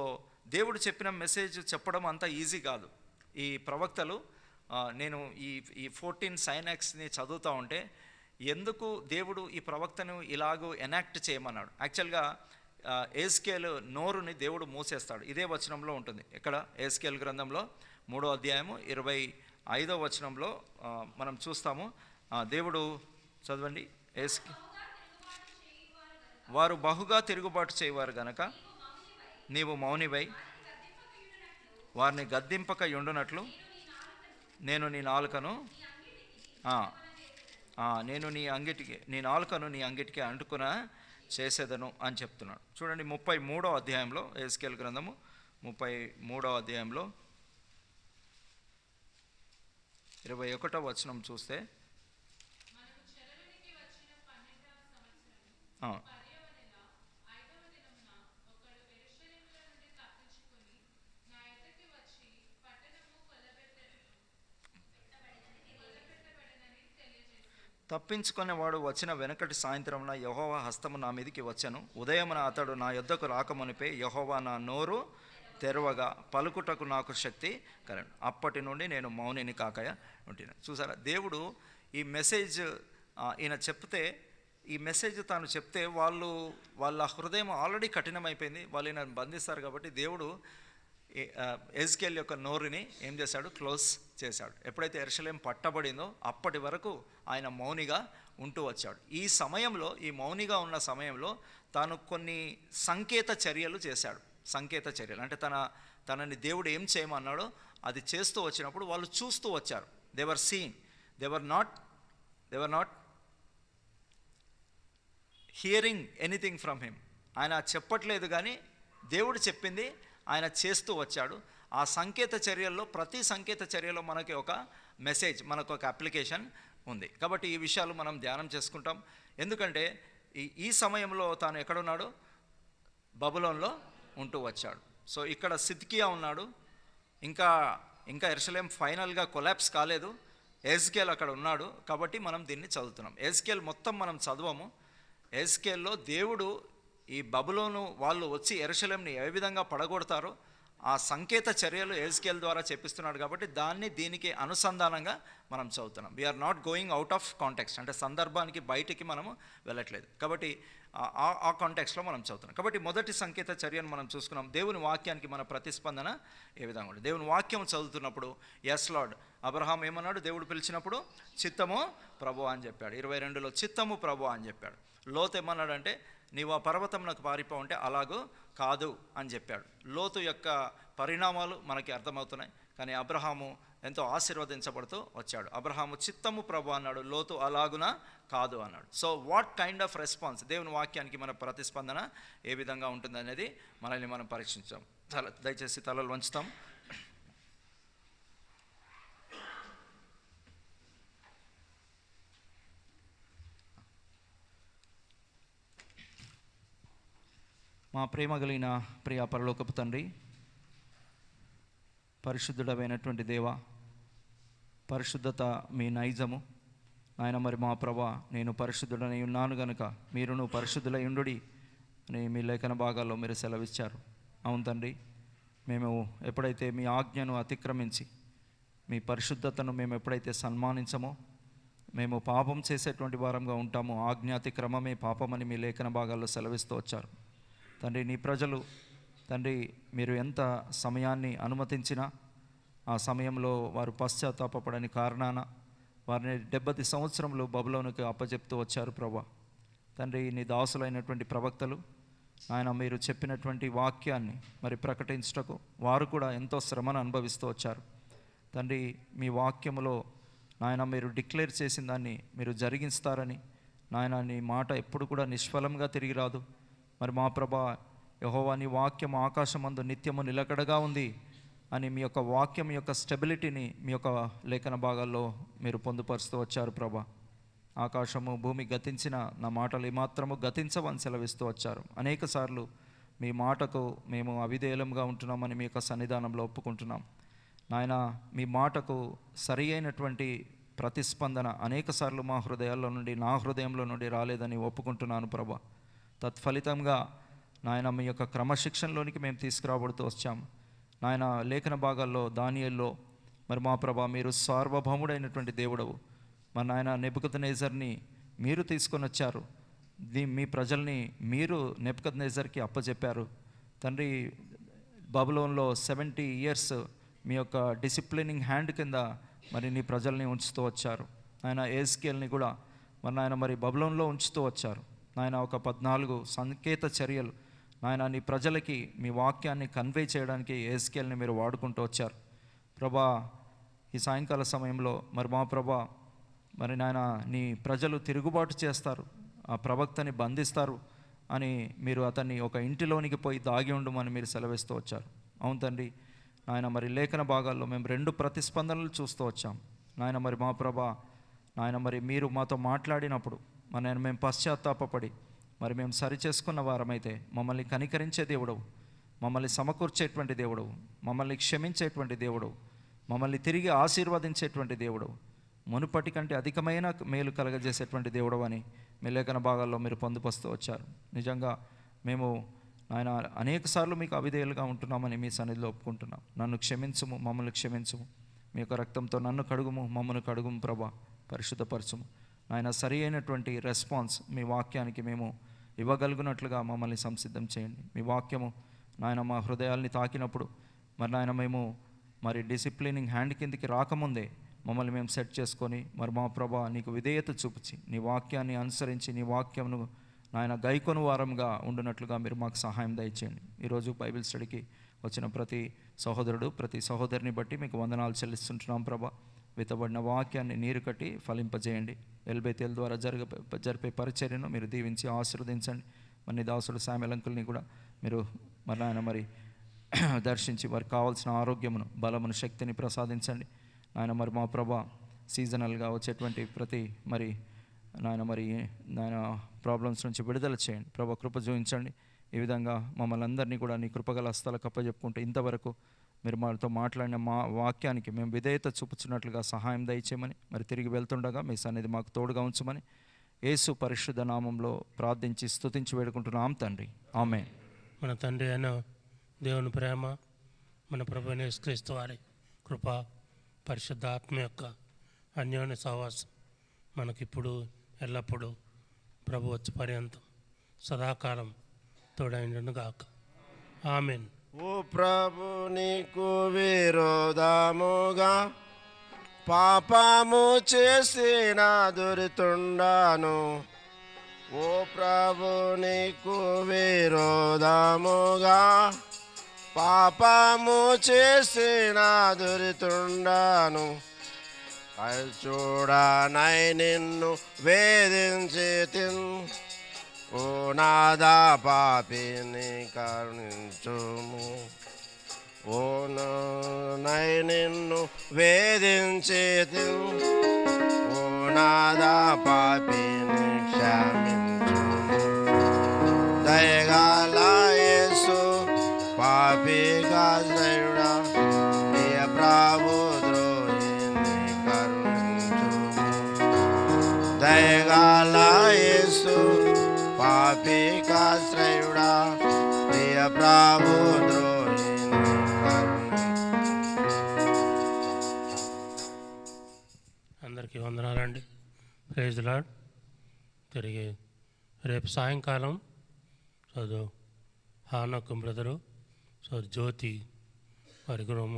దేవుడు చెప్పిన మెసేజ్ చెప్పడం అంత ఈజీ కాదు. ఈ ప్రవక్తలు నేను ఈ 14 సైనాక్స్ని చదువుతూ ఉంటే ఎందుకు దేవుడు ఈ ప్రవక్తను ఇలాగూ ఎనాక్ట్ చేయమన్నాడు. యాక్చువల్గా ఏస్కేల్ నోరుని దేవుడు మూసేస్తాడు. ఇదే వచనంలో ఉంటుంది. ఇక్కడ ఏస్కేల్ గ్రంథంలో 3వ అధ్యాయము 25వ వచనంలో మనం చూస్తాము. దేవుడు చదవండి. వారు బహుగా తిరుగుబాటు చేయవారు గనక నీవు మౌనివై వారిని గద్దింపక యుండునట్లు నేను నీ నాలుకను నీ నాలుకను నీ అంగిటికి అంటుకున చేసేదను అని చెప్తున్నాడు. చూడండి 33వ అధ్యాయంలో ఎస్కేల్ గ్రంథము 33వ అధ్యాయంలో 21వ వచనం చూస్తే తప్పించుకునేవాడు వచ్చిన వెనకటి సాయంత్రమున యెహోవా హస్తము నా మీదికి వచ్చెను. ఉదయమున అతడు నా యొద్దకు రాకమునిపే యెహోవా నా నోరు తెరవగా పలుకుటకు నాకు శక్తి కలను. అప్పటి నుండి నేను మౌనిని కాకయ ఉంటున్నాను. చూసారా, దేవుడు ఈ మెసేజ్ ఈయన చెప్తే, ఈ మెసేజ్ తాను చెప్తే వాళ్ళ హృదయం ఆల్రెడీ కఠినమైపోయింది. వాళ్ళు ఈయన బంధిస్తారు కాబట్టి దేవుడు ఎజ్కేల్ యొక్క నోరుని ఏం చేశాడు? క్లోజ్ చేశాడు. ఎప్పుడైతే యెరూషలేము పట్టబడిందో అప్పటి వరకు ఆయన మౌనిగా ఉంటూ వచ్చాడు. ఈ సమయంలో, ఈ మౌనిగా ఉన్న సమయంలో తాను కొన్ని సంకేత చర్యలు చేశాడు. సంకేత చర్యలు అంటే తనని దేవుడు ఏం చేయమన్నాడో అది చేస్తూ వచ్చినప్పుడు వాళ్ళు చూస్తూ వచ్చారు. They were seeing, they were not hearing anything from him. ఆయన చెప్పట్లేదు, కానీ దేవుడు చెప్పింది ఆయన చేస్తూ వచ్చాడు. ఆ సంకేత చర్యల్లో, ప్రతి సంకేత చర్యలో మనకి ఒక మెసేజ్, మనకు ఒక అప్లికేషన్ ఉంది. కాబట్టి ఈ విషయాలు మనం ధ్యానం చేసుకుంటాం. ఎందుకంటే ఈ సమయంలో తాను ఎక్కడున్నాడు? బబులోన్లో ఉంటూ వచ్చాడు. సో ఇక్కడ సిద్కియా ఉన్నాడు. ఇంకా యెరూషలేము ఫైనల్గా కొలాప్స్ కాలేదు. ఎజ్కేల్ అక్కడ ఉన్నాడు. కాబట్టి మనం దీన్ని చదువుతున్నాం. ఎజ్కేల్ మొత్తం మనం చదవము. ఎజ్కేల్లో దేవుడు ఈ బబులోను వాళ్ళు వచ్చి యెరూషలేముని ఏ విధంగా పడగొడతారో ఆ సంకేత చర్యలు ఎజ్కేల్ ద్వారా చెప్పిస్తున్నాడు. కాబట్టి దీనికి అనుసంధానంగా మనం చదువుతున్నాం. We are not going out of context, అంటే సందర్భానికి బయటికి మనము వెళ్ళట్లేదు. కాబట్టి ఆ కాంటెక్స్ట్లో మనం చదువుతున్నాం. కాబట్టి మొదటి సంకేత చర్యను మనం చూసుకున్నాం. దేవుని వాక్యానికి మన ప్రతిస్పందన ఏ విధంగా ఉంటుంది? దేవుని వాక్యం చదువుతున్నప్పుడు ఎస్ లార్డ్, అబ్రహాం ఏమన్నాడు? దేవుడు పిలిచినప్పుడు చిత్తము ప్రభు అని చెప్పాడు. 22లో చిత్తము ప్రభు అని చెప్పాడు. లోతు ఏమన్నాడంటే నీవు ఆ పర్వతంలోకి పారిపో అంటే అలాగూ కాదు అని చెప్పాడు. లోతు యొక్క పరిణామాలు మనకి అర్థమవుతున్నాయి. కానీ అబ్రహాము ఎంతో ఆశీర్వదించబడుతూ వచ్చాడు. అబ్రహాము చిత్తము ప్రభు అన్నాడు, లోతు అలాగునా కాదు అన్నాడు. So what kind of response, దేవుని వాక్యానికి మన ప్రతిస్పందన ఏ విధంగా ఉంటుంది అనేది మనల్ని మనం పరీక్షించాం. దయచేసి తలలు వంచుతాం. మా ప్రేమ కలిగిన ప్రియ పరలోకపు తండ్రి, పరిశుద్ధుడమైనటువంటి దేవ, పరిశుద్ధత మీ నైజము నాయన. మరి మా ప్రభా, నేను పరిశుద్ధుడనై ఉన్నాను గనుక మీరును పరిశుద్ధులై ఉండుడి అని మీ లేఖన భాగాల్లో మీరు సెలవిచ్చారు. అవును తండ్రి, మేము ఎప్పుడైతే మీ ఆజ్ఞను అతిక్రమించి మీ పరిశుద్ధతను మేము ఎప్పుడైతే సన్మానించమో మేము పాపం చేసేటువంటి వారంగా ఉంటామో ఆజ్ఞాతిక్రమమే పాపమని మీ లేఖన భాగాల్లో సెలవిస్తూ వచ్చారు. తండ్రి, నీ ప్రజలు తండ్రి మీరు ఎంత సమయాన్ని అనుమతించినా ఆ సమయంలో వారు పశ్చాత్తాపపడని కారణాన వారిని 70 సంవత్సరంలో బబులోనుకి అప్పచెప్తూ వచ్చారు ప్రభా. తండ్రి, నీ దాసులైనటువంటి ప్రవక్తలు ఆయన మీరు చెప్పినటువంటి వాక్యాన్ని మరి ప్రకటించుటకు వారు కూడా ఎంతో శ్రమను అనుభవిస్తూ వచ్చారు. తండ్రి, మీ వాక్యములో నాయన మీరు డిక్లేర్ చేసిన దాన్ని మీరు జరిగిస్తారని నాయన, నీ మాట ఎప్పుడు కూడా నిష్ఫలంగా తిరిగి రాదు. మరి మా ప్రభా యెహోవా, నీ వాక్యం ఆకాశమందు నిత్యము నిలకడగా ఉంది అని మీ యొక్క వాక్యం యొక్క స్టెబిలిటీని మీ యొక్క లేఖన భాగాల్లో మీరు పొందుపరుస్తూ వచ్చారు ప్రభా. ఆకాశము భూమి గతించిన నా మాటలు ఏమాత్రము గతించవని సెలవిస్తూ వచ్చారు. అనేక సార్లు మీ మాటకు మేము అవిధేయులంగా ఉంటున్నామని మీ యొక్క సన్నిధానంలో ఒప్పుకుంటున్నాం నాయన. మీ మాటకు సరి అయినటువంటి ప్రతిస్పందన అనేక సార్లు మా హృదయాల్లో నుండి, నా హృదయంలో నుండి రాలేదని ఒప్పుకుంటున్నాను ప్రభా. తత్ఫలితంగా నాయన మీ యొక్క క్రమశిక్షణలోనికి మేము తీసుకురాబడుతూ వచ్చాము నాయన. లేఖన భాగాల్లో దానియేల్లో మరి మా ప్రభా మీరు సార్వభౌముడైనటువంటి దేవుడవు. మరి నాయన నెబుకద్నెజర్ని మీరు తీసుకొని వచ్చారు, మీ ప్రజల్ని మీరు నెబుకద్నెజర్కి అప్పచెప్పారు తండ్రి. బబులోన్లో 70 years మీ యొక్క డిసిప్లినింగ్ హ్యాండ్ కింద మరి నీ ప్రజల్ని ఉంచుతూ వచ్చారు ఆయన. ఎహెజ్కేల్ని కూడా మరి నాయన మరి బబులోన్లో ఉంచుతూ వచ్చారు నాయన. ఒక 14 సంకేత చర్యలు నాయన నీ ప్రజలకి మీ వాక్యాన్ని కన్వే చేయడానికి ఎహెజ్కేల్ని మీరు వాడుకుంటూ వచ్చారు ప్రభా. ఈ సాయంకాల సమయంలో మరి మా ప్రభా మరి నాయన నీ ప్రజలు తిరుగుబాటు చేస్తారు, ఆ ప్రవక్తని బంధిస్తారు అని మీరు అతన్ని ఒక ఇంటిలోనికి పోయి దాగి ఉండమని మీరు సెలవిస్తూ వచ్చారు. అవును తండ్రి నాయన. మరి లేఖన భాగాల్లో మేము 2 ప్రతిస్పందనలు చూస్తూ వచ్చాం నాయన. మరి మా ప్రభా నాయన మరి మీరు మాతో మాట్లాడినప్పుడు మరి నేను మేము పశ్చాత్తాపపడి మరి మేము సరిచేసుకున్న వారమైతే మమ్మల్ని కనికరించే దేవుడవు, మమ్మల్ని సమకూర్చేటువంటి దేవుడవు, మమ్మల్ని క్షమించేటువంటి దేవుడవు, మమ్మల్ని తిరిగి ఆశీర్వదించేటువంటి దేవుడవు, మునుపటి కంటే అధికమైన మేలు కలగజేసేటువంటి దేవుడు అని మీ లేఖన భాగాల్లో మీరు పొందుపరుస్తూ వచ్చారు. నిజంగా మేము ఆయన అనేక సార్లు మీకు అవిధేయులుగా ఉంటున్నామని మీ సన్నిధిలో ఒప్పుకుంటున్నాం. నన్ను క్షమించుము, మమ్మల్ని క్షమించుము, మీ యొక్క రక్తంతో నన్ను కడుగుము, మమ్మల్ని కడుగుము ప్రభా, పరిశుద్ధపరచుము నాయన. సరి అయినటువంటి రెస్పాన్స్ మీ వాక్యానికి మేము ఇవ్వగలుగునట్లుగా మమ్మల్ని సంసిద్ధం చేయండి. మీ వాక్యము నాయన మా హృదయాల్ని తాకినప్పుడు మరి నాయన మేము మరి డిసిప్లినింగ్ హ్యాండ్ కిందికి రాకముందే మమ్మల్ని మేము సెట్ చేసుకొని మరి మా ప్రభా నీకు విధేయత చూపించి నీ వాక్యాన్ని అనుసరించి నీ వాక్యమును నాయన గైకొను వారంగా ఉండునట్లుగా మీరు మాకు సహాయం దయచేయండి. ఈరోజు బైబిల్ స్టడీకి వచ్చిన ప్రతి సహోదరుడు ప్రతి సహోదరిని బట్టి మీకు వందనాలు చెల్లిస్తుంటున్నాం ప్రభా. విత్తబడిన వాక్యాన్ని నీరు కట్టి ఫలింపజేయండి. ఎల్బేతేల్ ద్వారా జరిపే పరిచర్యను మీరు దీవించి ఆశీర్వదించండి. మరి దాసుడు శామ్యూల్ అంకుల్ని కూడా మీరు మరి నాయన మరి దర్శించి వారికి కావాల్సిన ఆరోగ్యమును బలమును శక్తిని ప్రసాదించండి నాయన. మరి మా ప్రభా సీజనల్గా వచ్చేటువంటి ప్రతి మరి నాయన ప్రాబ్లమ్స్ నుంచి విడుదల చేయండి ప్రభా, కృప చూపించండి. ఈ విధంగా మమ్మల్ని అందరినీ కూడా నీ కృపగల హస్తాలకు అప్పచెప్పుకుంటూ ఇంతవరకు మీరు మాతో మాట్లాడిన మా వాక్యానికి మేము విధేయత చూపుతున్నట్లుగా సహాయం దయచేయమని మరి తిరిగి వెళ్తుండగా మీ సన్నిధి మాకు తోడుగా ఉంచమని యేసు పరిశుద్ధ నామంలో ప్రార్థించి స్తుతించి వేడుకుంటున్నాం తండ్రి, ఆమేన్. మన తండ్రి అయిన దేవుని ప్రేమ, మన ప్రభువైన యేసుక్రీస్తు వారి కృప, పరిశుద్ధ ఆత్మ యొక్క అన్యోన్య సహవాసం మనకిప్పుడు ఎల్లప్పుడూ ప్రభు వచ్చి పర్యంతం సదాకాలం తోడైండును గాక, ఆమేన్. ఓ ప్రభు నీకు విరోధముగా పాపము చేసిన దురితుండాను. ఓ ప్రభు నీకు విరోధముగా పాపము చేసిన దురితుండాను. చూడనై నిన్ను వేధించి ఓ నాదా పాపిని కరుణించుము. ఓ నై నిన్ను వేధించి ఓ నాదా పాపిని క్షమించుము. దయగల యేసు పాపిగా దయుడా ప్రియ ప్రభు ద్రోహిని కరుణించుము. దయగల యేసు పాపికాశ్రయుడా ప్రియ ప్రభు ద్రోహిని అందరికీ వందనాలండి. Praise the Lord. తిరిగి రేపు సాయంకాలం చదువు హానోకు బ్రదరు జ్యోతి వారి గృహము